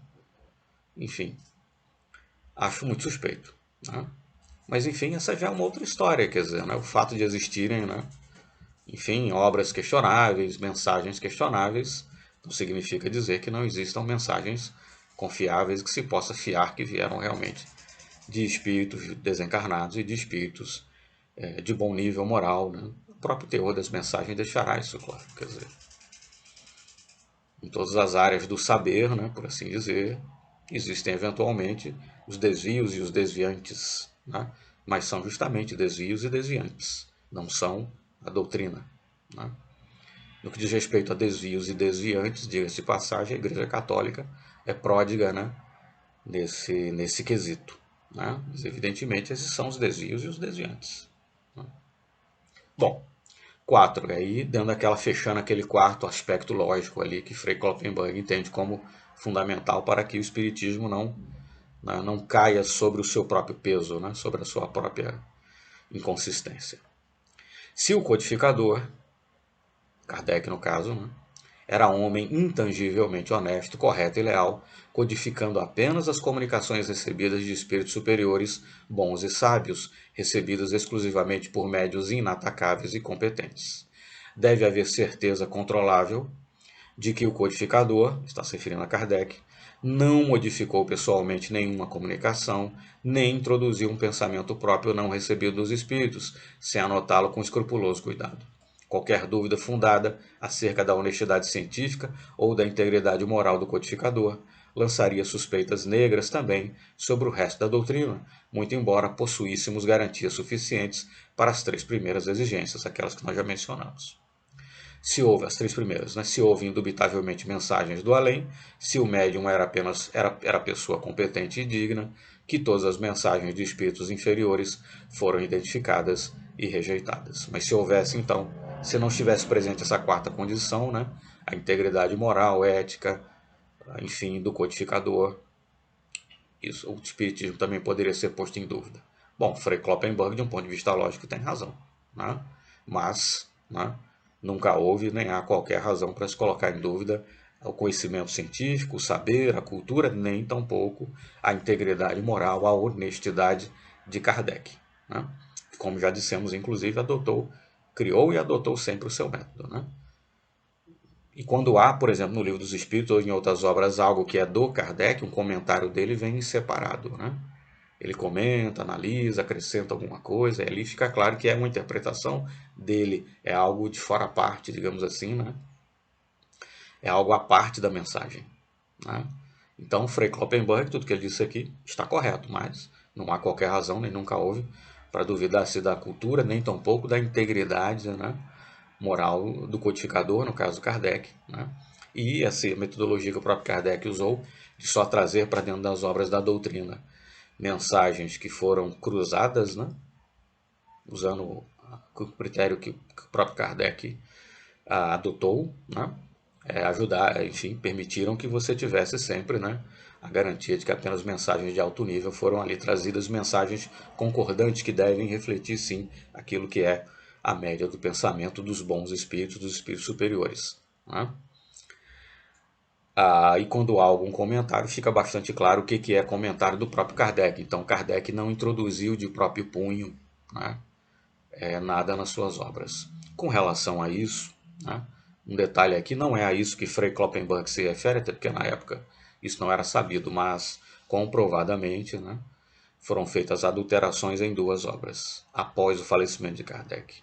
enfim, acho muito suspeito, né? Mas enfim, essa já é uma outra história, quer dizer, né? O fato de existirem, né, enfim, obras questionáveis, mensagens questionáveis, não significa dizer que não existam mensagens confiáveis que se possa fiar que vieram realmente de espíritos desencarnados e de espíritos de bom nível moral, né? O próprio teor das mensagens deixará isso claro, quer dizer, em todas as áreas do saber, né, por assim dizer, existem eventualmente os desvios e os desviantes, né? Mas são justamente desvios e desviantes, não são a doutrina, né? No que diz respeito a desvios e desviantes, diga-se de passagem, a Igreja Católica é pródiga, né, nesse quesito, né? Mas, evidentemente, esses são os desvios e os desviantes, né? Bom, 4, aí dando aquela, fechando aquele quarto aspecto lógico ali que Frei Kloppenberg entende como fundamental para que o espiritismo não caia sobre o seu próprio peso, né, sobre a sua própria inconsistência. Se o codificador, Kardec no caso, né, era homem intangivelmente honesto, correto e leal, codificando apenas as comunicações recebidas de espíritos superiores, bons e sábios, recebidas exclusivamente por médios inatacáveis e competentes. Deve haver certeza controlável de que o codificador, está se referindo a Kardec, não modificou pessoalmente nenhuma comunicação, nem introduziu um pensamento próprio não recebido dos espíritos, sem anotá-lo com escrupuloso cuidado. Qualquer dúvida fundada acerca da honestidade científica ou da integridade moral do codificador lançaria suspeitas negras também sobre o resto da doutrina, muito embora possuíssemos garantias suficientes para as 3 primeiras exigências, aquelas que nós já mencionamos. Se houve as 3 primeiras, né? Se houve indubitavelmente mensagens do além, se o médium era pessoa competente e digna, que todas as mensagens de espíritos inferiores foram identificadas e rejeitadas. Mas se houvesse, então, se não estivesse presente essa quarta condição, né, a integridade moral, ética, enfim, do codificador, isso, o espiritismo também poderia ser posto em dúvida. Bom, Frei Kloppenberg, de um ponto de vista lógico, tem razão, né? Mas né? Nunca houve nem há qualquer razão para se colocar em dúvida o conhecimento científico, o saber, a cultura, nem tampouco a integridade moral, a honestidade de Kardec, né? Como já dissemos, inclusive, criou e adotou sempre o seu método, né? E quando há, por exemplo, no Livro dos Espíritos ou em outras obras, algo que é do Kardec, um comentário dele vem separado, né? Ele comenta, analisa, acrescenta alguma coisa, e ali fica claro que é uma interpretação dele, é algo de fora à parte, digamos assim, né? É algo à parte da mensagem, né? Então, Frei Kloppenberg, tudo que ele disse aqui está correto, mas não há qualquer razão, nem nunca houve, para duvidar-se da cultura, nem tampouco da integridade, né, moral do codificador, no caso Kardec, né? E essa metodologia que o próprio Kardec usou de só trazer para dentro das obras da doutrina mensagens que foram cruzadas, né, usando o critério que o próprio Kardec adotou, né, ajudar, enfim, permitiram que você tivesse sempre, né, a garantia de que apenas mensagens de alto nível foram ali trazidas, mensagens concordantes que devem refletir, sim, aquilo que é a média do pensamento dos bons espíritos, dos espíritos superiores, né? E quando há algum comentário, fica bastante claro o que é comentário do próprio Kardec. Então, Kardec não introduziu de próprio punho, né, nada nas suas obras. Com relação a isso, né, um detalhe aqui, não é a isso que Frei Kloppenberg se refere, até porque na época isso não era sabido, mas comprovadamente, né, foram feitas adulterações em duas obras, após o falecimento de Kardec.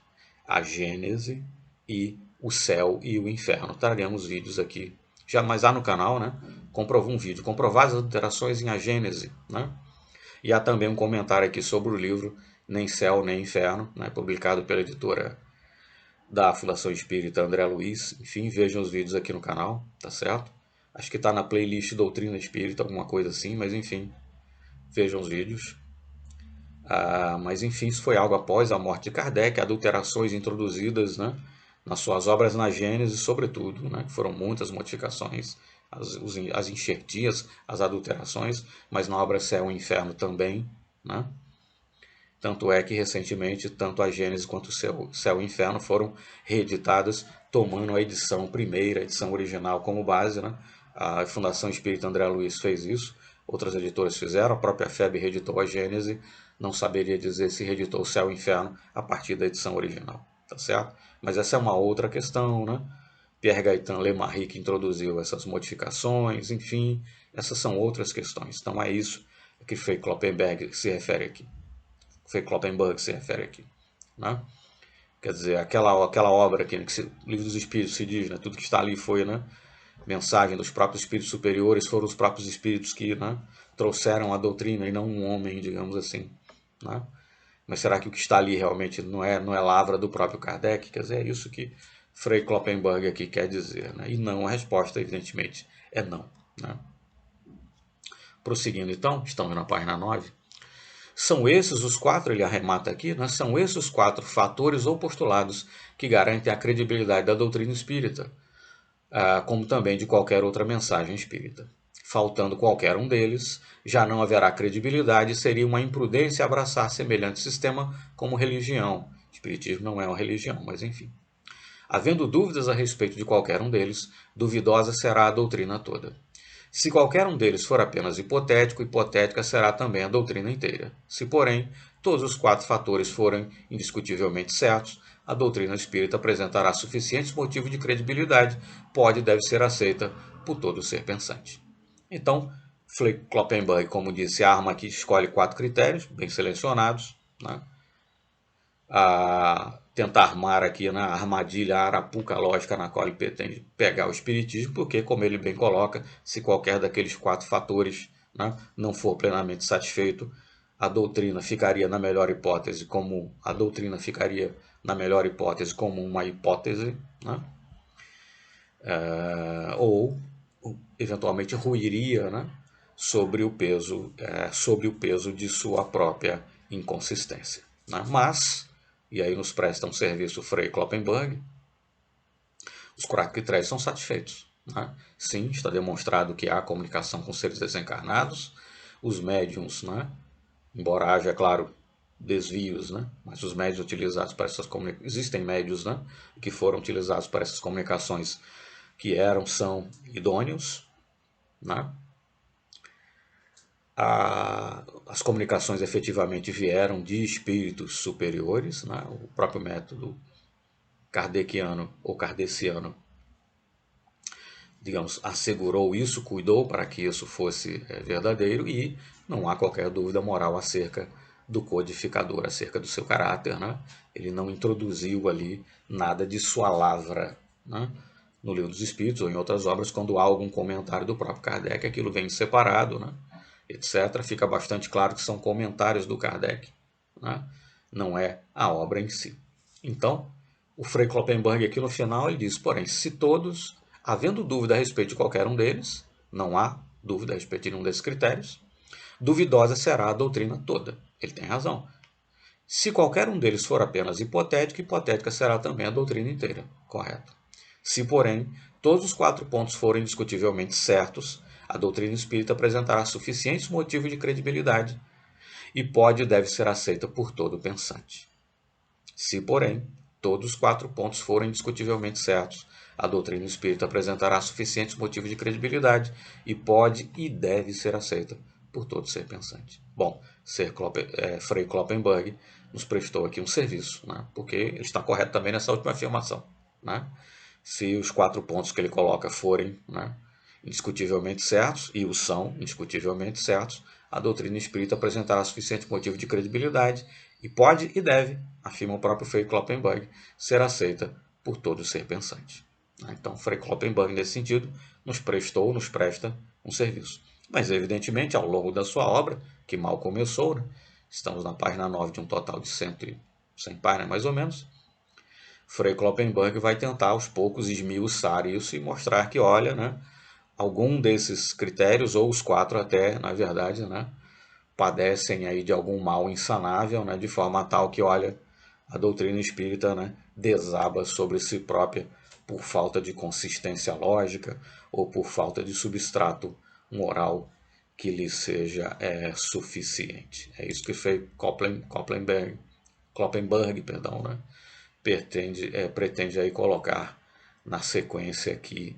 A Gênese e o Céu e o Inferno. Traremos vídeos aqui, já mais há no canal, né? Comprovou um vídeo, comprovadas as adulterações em A Gênese, né? E há também um comentário aqui sobre o livro Nem Céu nem Inferno, né? Publicado pela editora da Fundação Espírita André Luiz. Enfim, vejam os vídeos aqui no canal, tá certo? Acho que está na playlist Doutrina Espírita, alguma coisa assim, mas enfim, vejam os vídeos. Mas enfim, isso foi algo após a morte de Kardec, adulterações introduzidas, né, nas suas obras na Gênese, sobretudo, né, que foram muitas modificações, as enxertias, as adulterações, mas na obra Céu e Inferno também, né? Tanto é que recentemente, tanto a Gênese quanto o Céu e Inferno foram reeditadas, tomando a edição primeira, a edição original como base, né? A Fundação Espírita André Luiz fez isso, outras editoras fizeram, a própria FEB reeditou a Gênese, não saberia dizer se reeditou o Céu e Inferno a partir da edição original, tá certo? Mas essa é uma outra questão, né? Pierre Gaëtan Lemarry que introduziu essas modificações, enfim, essas são outras questões. Então é isso que Frei Kloppenberg se refere aqui. Foi Kloppenberg se refere aqui, né? Quer dizer, aquela obra que o Livro dos Espíritos se diz, né? Tudo que está ali foi, né, mensagem dos próprios espíritos superiores, foram os próprios espíritos que, né, trouxeram a doutrina e não um homem, digamos assim, né? Mas será que o que está ali realmente não é lavra do próprio Kardec? Quer dizer, é isso que Frei Kloppenberg aqui quer dizer, né? E não, a resposta, evidentemente, é não, né? Prosseguindo então, estamos na página 9. São esses os quatro, ele arremata aqui, né? São esses os quatro fatores ou postulados que garantem a credibilidade da doutrina espírita, como também de qualquer outra mensagem espírita. Faltando qualquer um deles, já não haverá credibilidade e seria uma imprudência abraçar semelhante sistema como religião. O espiritismo não é uma religião, mas enfim. Havendo dúvidas a respeito de qualquer um deles, duvidosa será a doutrina toda. Se qualquer um deles for apenas hipotético, hipotética será também a doutrina inteira. Se, porém, todos os quatro fatores forem indiscutivelmente certos, a doutrina espírita apresentará suficientes motivos de credibilidade, pode e deve ser aceita por todo ser pensante. Então, Kloppenberg, como disse, a arma aqui escolhe quatro critérios, bem selecionados, né? A tentar armar aqui na armadilha, a arapuca lógica na qual ele pretende pegar o espiritismo, porque, como ele bem coloca, se qualquer daqueles quatro fatores, né, não for plenamente satisfeito, a doutrina ficaria na melhor hipótese como uma hipótese, né, ou eventualmente ruiria, né, sobre o peso de sua própria inconsistência, né? Mas, e aí nos presta um serviço Frei Kloppenberg, os quatro critérios são satisfeitos, né? Sim, está demonstrado que há comunicação com seres desencarnados, os médiums, né, embora haja, claro, desvios, né? Mas os médios utilizados para essas comunicações, existem médios, né, que foram utilizados para essas comunicações que são idôneos, né? As comunicações efetivamente vieram de espíritos superiores, né? O próprio método kardeciano ou kardeciano, digamos, assegurou isso, cuidou para que isso fosse verdadeiro, e não há qualquer dúvida moral acerca do codificador, acerca do seu caráter, né? Ele não introduziu ali nada de sua lavra, né? No Livro dos Espíritos ou em outras obras, quando há algum comentário do próprio Kardec, aquilo vem separado, né? Etc. Fica bastante claro que são comentários do Kardec, né? Não é a obra em si. Então, o Frei Kloppenberg aqui no final ele diz, porém, se todos, havendo dúvida a respeito de qualquer um deles, não há dúvida a respeito de nenhum desses critérios, duvidosa será a doutrina toda. Ele tem razão. Se qualquer um deles for apenas hipotético, hipotética será também a doutrina inteira. Correto. Se, porém, todos os 4 pontos forem indiscutivelmente certos, a doutrina espírita apresentará suficientes motivos de credibilidade e pode e deve ser aceita por todo pensante. Se, porém, todos os 4 pontos forem indiscutivelmente certos, a doutrina espírita apresentará suficientes motivos de credibilidade e pode e deve ser aceita por todo ser pensante. Bom, Frei Kloppenberg nos prestou aqui um serviço, né? Porque ele está correto também nessa última afirmação, né? Se os 4 pontos que ele coloca forem, né, indiscutivelmente certos, e os são indiscutivelmente certos, a doutrina espírita apresentará suficiente motivo de credibilidade e pode e deve, afirma o próprio Frei Kloppenberg, ser aceita por todo ser pensante. Então, Frei Kloppenberg, nesse sentido, nos presta um serviço. Mas, evidentemente, ao longo da sua obra, que mal começou, né, estamos na página 9 de um total de 100 páginas, mais ou menos, Frei Kloppenberg vai tentar aos poucos esmiuçar isso e mostrar que, olha, né, algum desses critérios, ou os 4 até, na verdade, né, padecem aí de algum mal insanável, né, de forma tal que, olha, a doutrina espírita, né, desaba sobre si própria por falta de consistência lógica ou por falta de substrato moral que lhe seja suficiente. É isso que fez Kloppenberg, perdão, né, pretende aí colocar na sequência aqui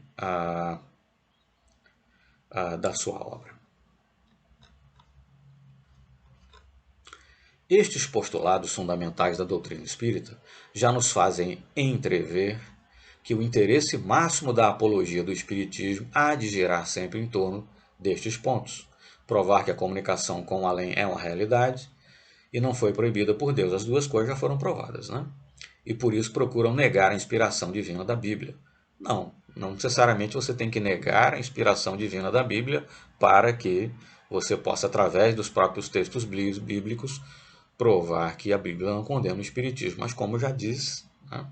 da sua obra. Estes postulados fundamentais da doutrina espírita já nos fazem entrever que o interesse máximo da apologia do espiritismo há de girar sempre em torno destes pontos. Provar que a comunicação com o além é uma realidade e não foi proibida por Deus. As duas coisas já foram provadas, né? E por isso procuram negar a inspiração divina da Bíblia. Não necessariamente você tem que negar a inspiração divina da Bíblia para que você possa, através dos próprios textos bíblicos, provar que a Bíblia não condena o espiritismo. Mas, como já disse, né,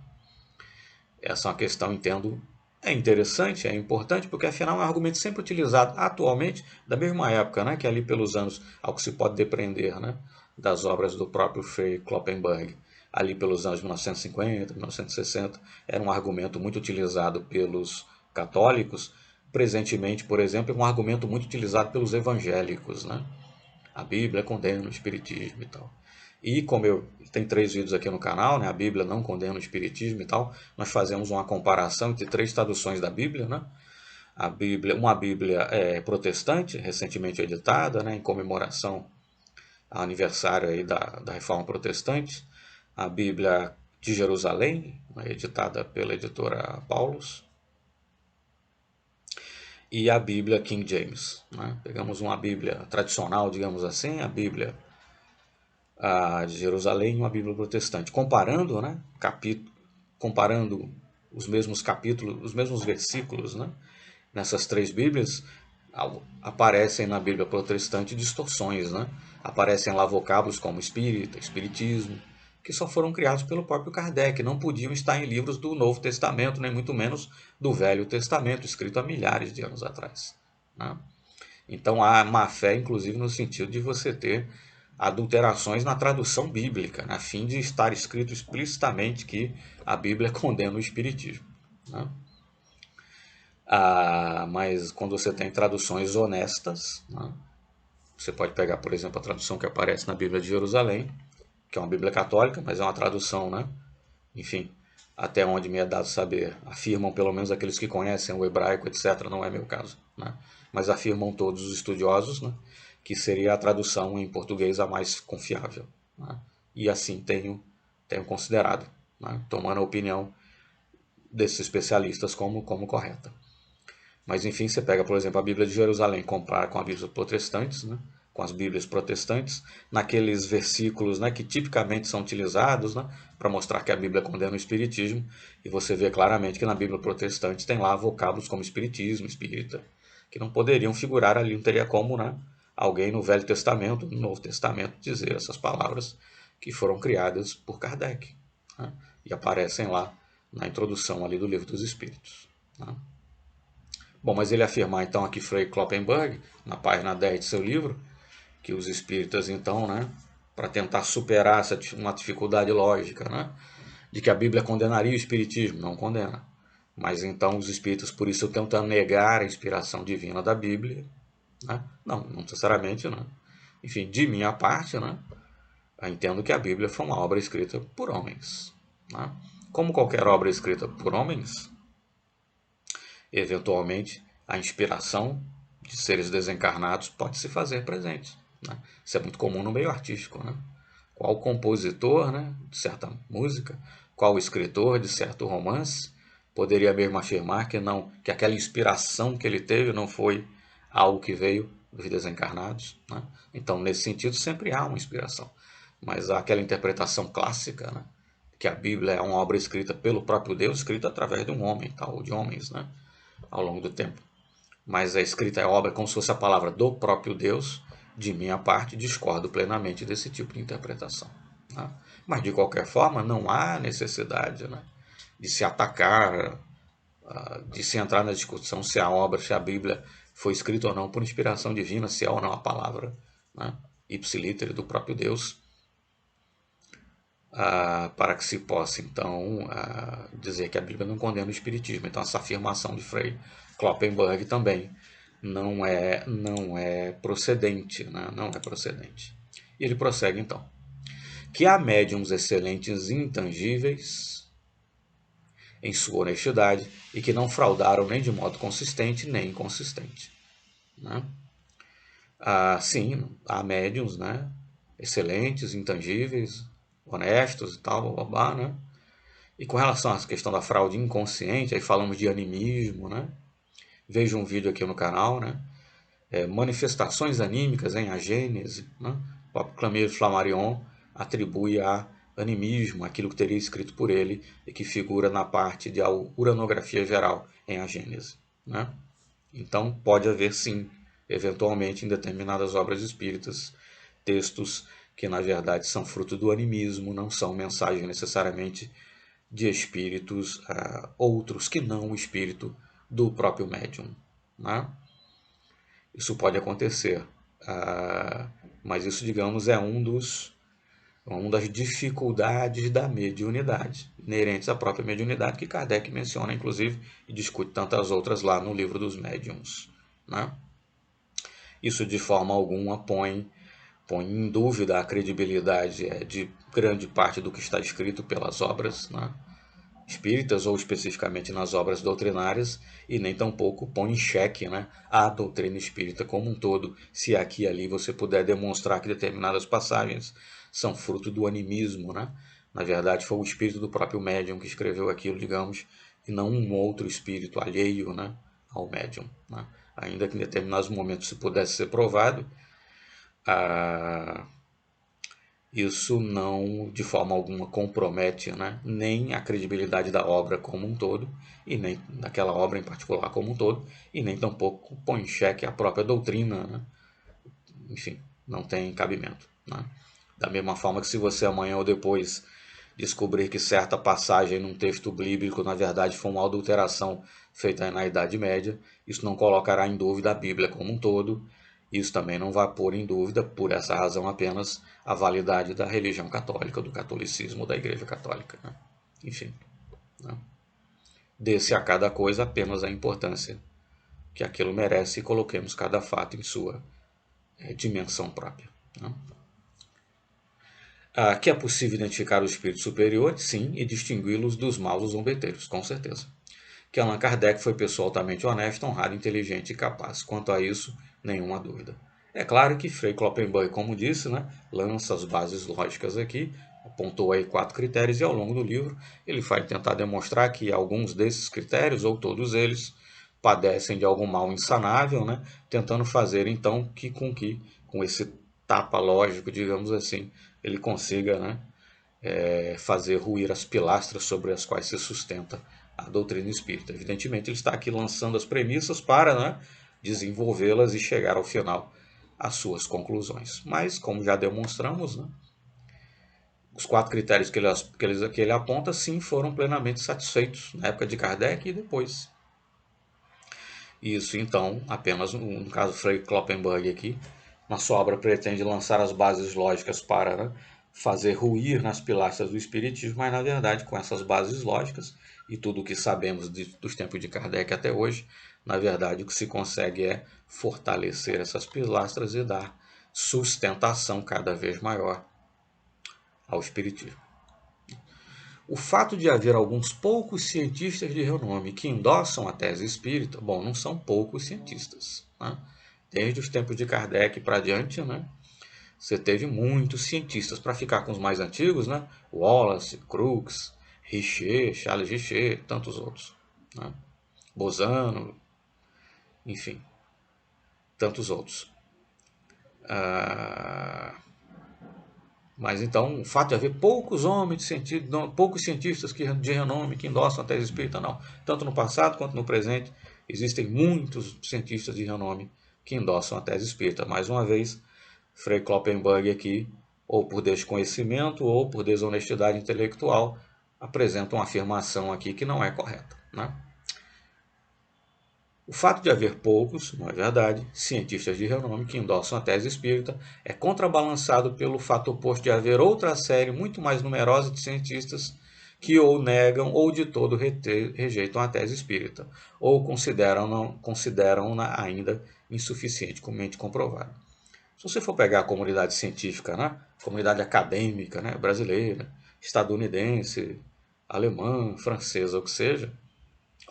essa é uma questão, entendo, é interessante, é importante, porque afinal é um argumento sempre utilizado atualmente, da mesma época, né, que ali pelos anos, ao que se pode depreender, né, das obras do próprio Frei Kloppenberg, ali pelos anos 1950, 1960, era um argumento muito utilizado pelos católicos. Presentemente, por exemplo, é um argumento muito utilizado pelos evangélicos, né? A Bíblia condena o espiritismo e tal. E como tem 3 vídeos aqui no canal, né, a Bíblia não condena o espiritismo e tal, nós fazemos uma comparação entre 3 traduções da Bíblia, né? Uma Bíblia protestante, recentemente editada, né, em comemoração ao aniversário aí da Reforma Protestante, a Bíblia de Jerusalém, né, editada pela editora Paulus, e a Bíblia King James, né? Pegamos uma Bíblia tradicional, digamos assim, a Bíblia de Jerusalém e uma Bíblia protestante, comparando, né, comparando os mesmos capítulos, os mesmos versículos, né, nessas 3 Bíblias, aparecem na Bíblia protestante distorções, né? Aparecem lá vocábulos como espírita, espiritismo, que só foram criados pelo próprio Kardec, não podiam estar em livros do Novo Testamento, nem muito menos do Velho Testamento, escrito há milhares de anos atrás, né? Então há má fé, inclusive, no sentido de você ter adulterações na tradução bíblica, né, a fim de estar escrito explicitamente que a Bíblia condena o espiritismo, né? Mas quando você tem traduções honestas, né, você pode pegar, por exemplo, a tradução que aparece na Bíblia de Jerusalém, que é uma Bíblia católica, mas é uma tradução, né? Enfim, até onde me é dado saber, afirmam pelo menos aqueles que conhecem o hebraico, etc., não é meu caso, né? Mas afirmam todos os estudiosos, né, que seria a tradução em português a mais confiável, né? E assim tenho considerado, né, tomando a opinião desses especialistas como correta. Mas enfim, você pega, por exemplo, a Bíblia de Jerusalém, compara com a Bíblia protestantes, né, com as Bíblias protestantes, naqueles versículos, né, que tipicamente são utilizados, né, para mostrar que a Bíblia condena o espiritismo, e você vê claramente que na Bíblia protestante tem lá vocábulos como espiritismo, espírita, que não poderiam figurar ali, não teria como, né, alguém no Velho Testamento, no Novo Testamento, dizer essas palavras que foram criadas por Kardec, né, e aparecem lá na introdução ali do Livro dos Espíritos, né. Bom, mas ele afirmar então aqui Frei Kloppenberg, na página 10 de seu livro, que os espíritas então, né, para tentar superar uma dificuldade lógica, né, de que a Bíblia condenaria o espiritismo, não condena. Mas então os espíritas por isso tentam negar a inspiração divina da Bíblia, né? Não necessariamente, né? Enfim, de minha parte, né, eu entendo que a Bíblia foi uma obra escrita por homens, né? Como qualquer obra escrita por homens, eventualmente, a inspiração de seres desencarnados pode se fazer presente, né? Isso é muito comum no meio artístico, né? Qual compositor, né, de certa música, qual escritor de certo romance poderia mesmo afirmar que não, que aquela inspiração que ele teve não foi algo que veio dos desencarnados, né? Então, nesse sentido, sempre há uma inspiração. Mas aquela interpretação clássica, né, que a Bíblia é uma obra escrita pelo próprio Deus, escrita através de um homem, tal, ou de homens, né, ao longo do tempo. Mas a escrita é obra como se fosse a palavra do próprio Deus. De minha parte, discordo plenamente desse tipo de interpretação, né? Mas, de qualquer forma, não há necessidade, né, de se atacar, de se entrar na discussão se a obra, se a Bíblia foi escrita ou não por inspiração divina, se é ou não a palavra, né, ipsiliter do próprio Deus, para que se possa, então, dizer que a Bíblia não condena o Espiritismo. Então, essa afirmação de Frei Kloppenberg também não é procedente, né? Não é procedente. E ele prossegue, então, que há médiums excelentes e intangíveis em sua honestidade e que não fraudaram nem de modo consistente nem inconsistente, né? Sim, há médiums, né, excelentes, intangíveis, honestos e tal, blá, blá, blá, né? E com relação à questão da fraude inconsciente, aí falamos de animismo, né? Veja um vídeo aqui no canal, né? Manifestações anímicas em A Gênese, né? O próprio Camille Flammarion atribui a animismo aquilo que teria escrito por ele e que figura na parte de uranografia geral em A Gênese, né? Então pode haver sim, eventualmente em determinadas obras espíritas, textos que na verdade são fruto do animismo, não são mensagens necessariamente de espíritos outros que não o espírito do próprio médium, né? Isso pode acontecer, mas isso, digamos, é uma das dificuldades da mediunidade, inerentes à própria mediunidade, que Kardec menciona, inclusive, e discute tantas outras lá no Livro dos Médiuns, né? Isso, de forma alguma, põe em dúvida a credibilidade de grande parte do que está escrito pelas obras, né, espíritas, ou especificamente nas obras doutrinárias, e nem tampouco põe em xeque, né, a doutrina espírita como um todo, se aqui e ali você puder demonstrar que determinadas passagens são fruto do animismo, né? Na verdade, foi o espírito do próprio médium que escreveu aquilo, digamos, e não um outro espírito alheio, né, ao médium, né? Ainda que em determinados momentos se pudesse ser provado, isso não, de forma alguma, compromete, né, nem a credibilidade da obra como um todo, e nem daquela obra em particular como um todo, e nem tampouco põe em xeque a própria doutrina, né? Enfim, não tem cabimento, né? Da mesma forma que se você amanhã ou depois descobrir que certa passagem num texto bíblico, na verdade, foi uma adulteração feita na Idade Média, isso não colocará em dúvida a Bíblia como um todo. Isso também não vai pôr em dúvida, por essa razão apenas, a validade da religião católica, do catolicismo, da Igreja Católica, né? Enfim, né? Dê-se a cada coisa apenas a importância que aquilo merece e coloquemos cada fato em sua dimensão própria, né? Que é possível identificar os espíritos superiores, sim, e distingui-los dos maus zombeteiros, com certeza. Que Allan Kardec foi pessoa altamente honesta, honrada, inteligente e capaz. Quanto a isso, nenhuma dúvida. É claro que Frei Kloppenborg, como disse, né, lança as bases lógicas aqui, apontou aí 4 critérios e ao longo do livro ele vai tentar demonstrar que alguns desses critérios, ou todos eles, padecem de algum mal insanável, né, tentando fazer então com esse tapa lógico, digamos assim, ele consiga, né, fazer ruir as pilastras sobre as quais se sustenta a doutrina espírita. Evidentemente, ele está aqui lançando as premissas para, né, desenvolvê-las e chegar ao final às suas conclusões. Mas, como já demonstramos, né, os 4 critérios que ele aponta, sim, foram plenamente satisfeitos na época de Kardec e depois. Isso, então, apenas no caso Frei Kloppenborg aqui, na sua obra pretende lançar as bases lógicas para, né, fazer ruir nas pilastras do espiritismo, mas na verdade com essas bases lógicas e tudo o que sabemos dos tempos de Kardec até hoje, na verdade o que se consegue é fortalecer essas pilastras e dar sustentação cada vez maior ao espiritismo. O fato de haver alguns poucos cientistas de renome que endossam a tese espírita, bom, não são poucos cientistas, né? Desde os tempos de Kardec para diante, né? Você teve muitos cientistas, para ficar com os mais antigos, né? Wallace, Crookes, Richer, Charles Richer, tantos outros, né? Bosano, enfim, tantos outros. Mas então, o fato de haver poucos homens de sentido, não, poucos cientistas de renome que endossam a tese espírita, não. Tanto no passado quanto no presente, existem muitos cientistas de renome que endossam a tese espírita. Mais uma vez, Frei Kloppenborg aqui, ou por desconhecimento ou por desonestidade intelectual, apresenta uma afirmação aqui que não é correta, né? O fato de haver poucos, não é verdade, cientistas de renome que endossam a tese espírita é contrabalançado pelo fato oposto de haver outra série muito mais numerosa de cientistas que ou negam ou de todo rejeitam a tese espírita, ou consideram-na ainda insuficientemente comprovada. Se você for pegar a comunidade científica, né, comunidade acadêmica, né, brasileira, estadunidense, alemã, francesa, o que seja,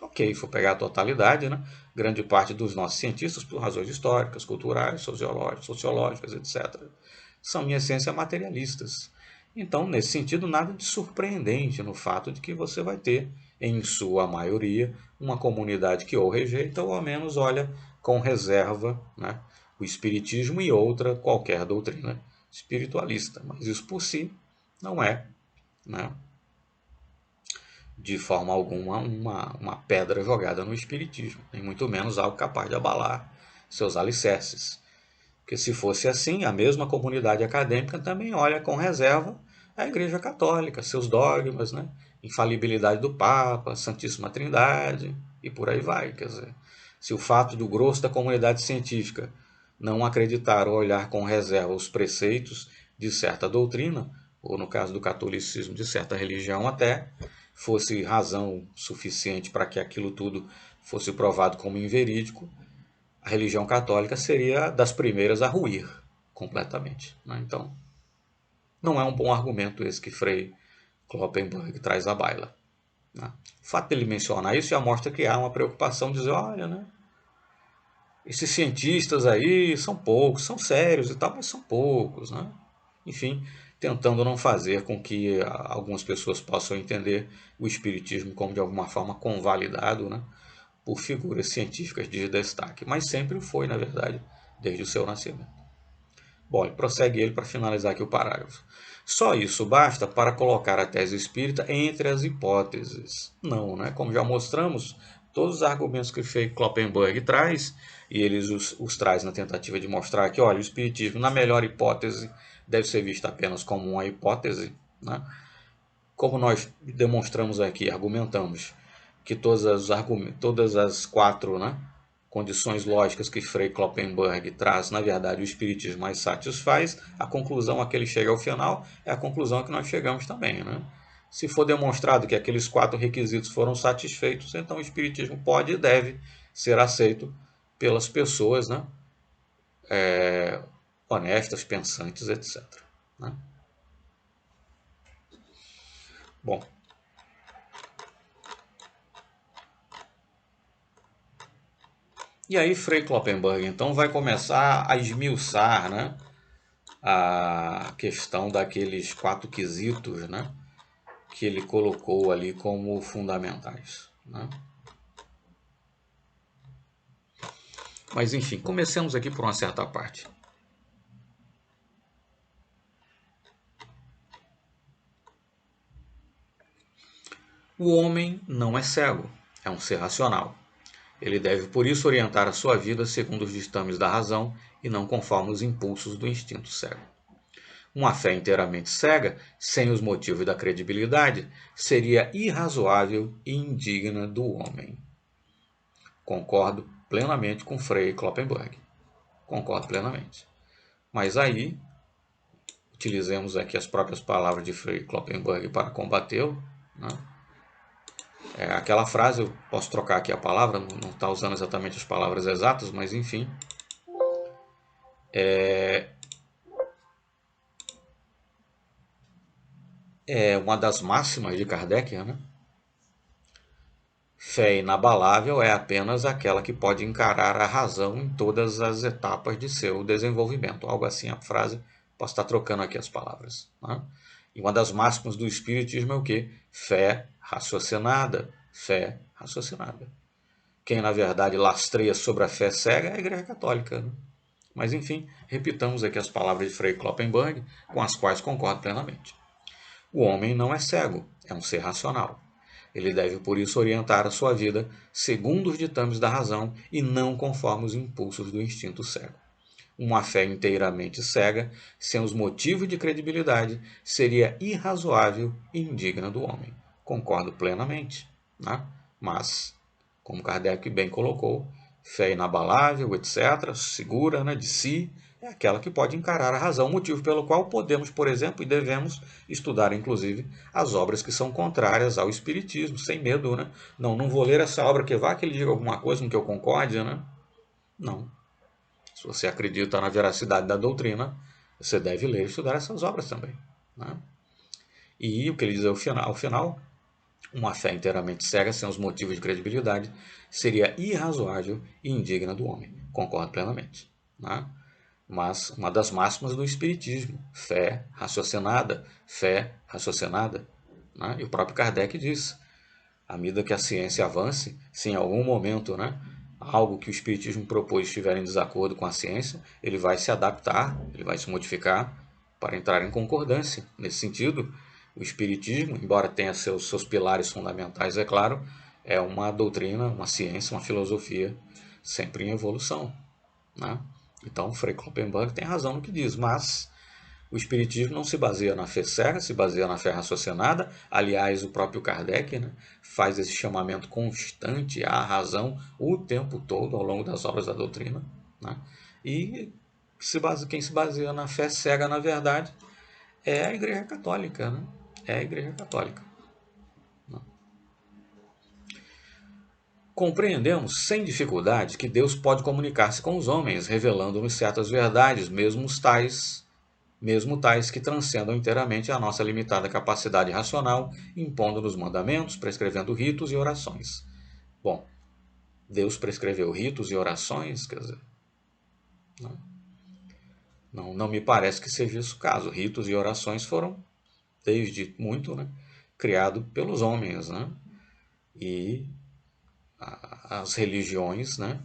ok, for pegar a totalidade, né? Grande parte dos nossos cientistas, por razões históricas, culturais, sociológicas, etc., são, em essência, materialistas. Então, nesse sentido, nada de surpreendente no fato de que você vai ter, em sua maioria, uma comunidade que ou rejeita ou ao menos olha com reserva, né, o espiritismo e outra qualquer doutrina espiritualista. Mas isso por si não é, né, de forma alguma uma pedra jogada no espiritismo, nem muito menos algo capaz de abalar seus alicerces. Porque se fosse assim, a mesma comunidade acadêmica também olha com reserva a Igreja Católica, seus dogmas, né? Infalibilidade do Papa, Santíssima Trindade e por aí vai. Quer dizer, se o fato do grosso da comunidade científica não acreditar ou olhar com reserva os preceitos de certa doutrina, ou no caso do catolicismo, de certa religião até, fosse razão suficiente para que aquilo tudo fosse provado como inverídico, a religião católica seria das primeiras a ruir completamente, né? Então, não é um bom argumento esse que Frei Kloppenborg traz à baila, né? O fato dele mencionar isso já mostra que há uma preocupação de dizer, olha, né, esses cientistas aí são poucos, são sérios e tal, mas são poucos, né? Enfim, tentando não fazer com que algumas pessoas possam entender o espiritismo como de alguma forma convalidado, né, por figuras científicas de destaque, mas sempre foi, na verdade, desde o seu nascimento. Bom, prossegue ele para finalizar aqui o parágrafo. Só isso basta para colocar a tese espírita entre as hipóteses. Não, né? Como já mostramos, todos os argumentos que Frei Kloppenborg traz, e eles os traz na tentativa de mostrar que, olha, o espiritismo, na melhor hipótese, deve ser visto apenas como uma hipótese, né? Como nós demonstramos aqui, argumentamos que todas as 4, né, condições lógicas que Frei Kloppenborg traz, na verdade, o espiritismo mais satisfaz, a conclusão a que ele chega ao final é a conclusão a que nós chegamos também, né? Se for demonstrado que aqueles 4 requisitos foram satisfeitos, então o espiritismo pode e deve ser aceito pelas pessoas, né, honestas, pensantes, etc., né? Bom, e aí Frei Kloppenberg então vai começar a esmiuçar, né, a questão daqueles 4 quesitos, né, que ele colocou ali como fundamentais, né? Mas enfim, comecemos aqui por uma certa parte. O homem não é cego, é um ser racional. Ele deve por isso orientar a sua vida segundo os ditames da razão e não conforme os impulsos do instinto cego. Uma fé inteiramente cega, sem os motivos da credibilidade, seria irrazoável e indigna do homem. Concordo plenamente com Frei Kloppenberg. Concordo plenamente. Mas aí, utilizemos aqui as próprias palavras de Frei Kloppenberg para combatê-lo, né? Aquela frase, eu posso trocar aqui a palavra, não está usando exatamente as palavras exatas, mas enfim. É uma das máximas de Kardec, né? Fé inabalável é apenas aquela que pode encarar a razão em todas as etapas de seu desenvolvimento. Algo assim a frase, posso estar trocando aqui as palavras, né? E uma das máximas do Espiritismo é o quê? Fé raciocinada. Fé raciocinada. Quem, na verdade, lastreia sobre a fé cega é a Igreja Católica, né? Mas, enfim, repitamos aqui as palavras de Frei Kloppenberg, com as quais concordo plenamente. O homem não é cego, é um ser racional. Ele deve, por isso, orientar a sua vida segundo os ditames da razão e não conforme os impulsos do instinto cego. Uma fé inteiramente cega, sem os motivos de credibilidade, seria irrazoável e indigna do homem. Concordo plenamente, né? Mas, como Kardec bem colocou, fé inabalável, etc., segura, né, de si, é aquela que pode encarar a razão, motivo pelo qual podemos, por exemplo, e devemos estudar, inclusive, as obras que são contrárias ao Espiritismo, sem medo, né? Não vou ler essa obra que vá que ele diga alguma coisa com que eu concorde, né? Não. Se você acredita na veracidade da doutrina, você deve ler e estudar essas obras também, né? E o que ele diz ao final, uma fé inteiramente cega, sem os motivos de credibilidade, seria irrazoável e indigna do homem. Concordo plenamente, né? Mas uma das máximas do Espiritismo, fé raciocinada, né? E o próprio Kardec diz, à medida que a ciência avance, se em algum momento, né, algo que o Espiritismo propôs estiver em desacordo com a ciência, ele vai se adaptar, ele vai se modificar para entrar em concordância. Nesse sentido, o Espiritismo, embora tenha seus pilares fundamentais, é claro, é uma doutrina, uma ciência, uma filosofia sempre em evolução, né? Então, Frei Kloppenberg tem razão no que diz, mas o Espiritismo não se baseia na fé cega, se baseia na fé raciocinada. Aliás, o próprio Kardec, né, faz esse chamamento constante à razão o tempo todo ao longo das obras da doutrina, né? E quem se baseia na fé cega, na verdade, é a Igreja Católica, né? É a Igreja Católica. Compreendemos sem dificuldade que Deus pode comunicar-se com os homens, revelando-nos certas verdades, mesmo tais que transcendam inteiramente a nossa limitada capacidade racional, impondo-nos mandamentos, prescrevendo ritos e orações. Bom, Deus prescreveu ritos e orações, quer dizer, não me parece que seja esse o caso. Ritos e orações foram, desde muito, né, criados pelos homens, né? E as religiões, né,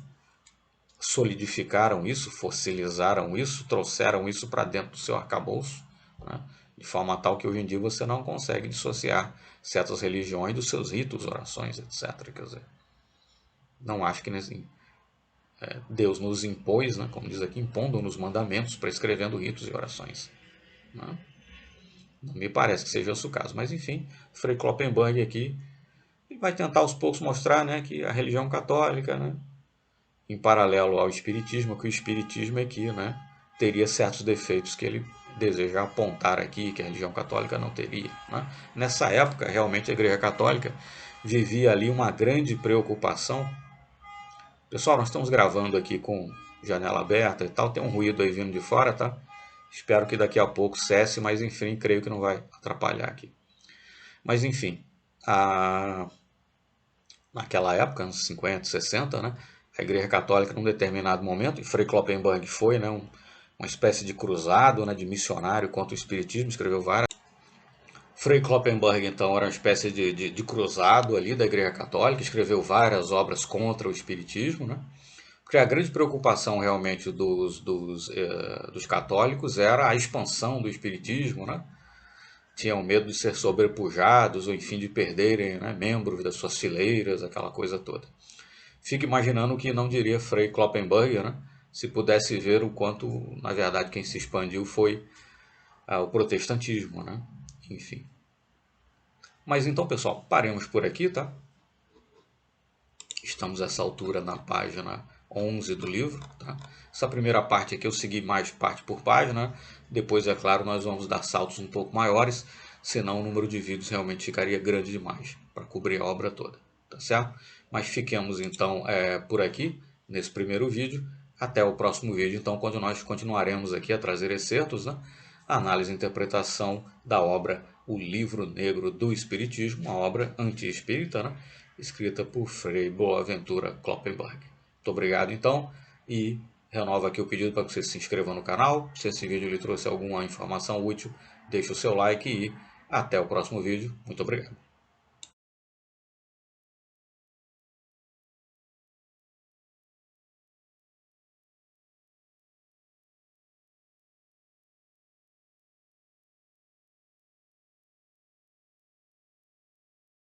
solidificaram isso, fossilizaram isso, trouxeram isso para dentro do seu arcabouço, né, de forma tal que hoje em dia você não consegue dissociar certas religiões dos seus ritos, orações, etc. Quer dizer, não acho que Deus nos impôs, né, como diz aqui, impondo-nos mandamentos, prescrevendo ritos e orações, né? Não me parece que seja esse o caso, mas enfim, Frei Kloppenberg aqui ele vai tentar aos poucos mostrar, né, que a religião católica, né, em paralelo ao espiritismo, que o espiritismo aqui, né, teria certos defeitos que ele deseja apontar aqui, que a religião católica não teria, né? Nessa época, realmente, a Igreja Católica vivia ali uma grande preocupação. Pessoal, nós estamos gravando aqui com janela aberta e tal, tem um ruído aí vindo de fora, tá? Espero que daqui a pouco cesse, mas enfim, creio que não vai atrapalhar aqui. Mas enfim, naquela época, nos 50, 60, né, a Igreja Católica, num determinado momento, e Frei Kloppenborg foi, né, uma espécie de cruzado, né, de missionário contra o Espiritismo, escreveu várias. Frei Kloppenborg, então, era uma espécie de cruzado ali da Igreja Católica, escreveu várias obras contra o Espiritismo, né? Porque a grande preocupação realmente dos católicos era a expansão do Espiritismo, né? Tinham medo de ser sobrepujados ou, enfim, de perderem, né, membros das suas fileiras, aquela coisa toda. Fico imaginando o que não diria Frei Kloppenborg, né? Se pudesse ver o quanto, na verdade, quem se expandiu foi o protestantismo, né? Enfim. Mas então, pessoal, paremos por aqui, tá? Estamos a essa altura na página 11 do livro, tá? Essa primeira parte aqui eu segui mais parte por página, depois, é claro, nós vamos dar saltos um pouco maiores, senão o número de vídeos realmente ficaria grande demais para cobrir a obra toda, tá certo? Mas fiquemos então por aqui, nesse primeiro vídeo, até o próximo vídeo, então, quando nós continuaremos aqui a trazer excertos, né? A análise e interpretação da obra O Livro Negro do Espiritismo, uma obra anti-espírita, né? Escrita por Frei Boaventura Kloppenborg. Muito obrigado, então, e renovo aqui o pedido para que você se inscreva no canal. Se esse vídeo lhe trouxe alguma informação útil, deixe o seu like e até o próximo vídeo. Muito obrigado.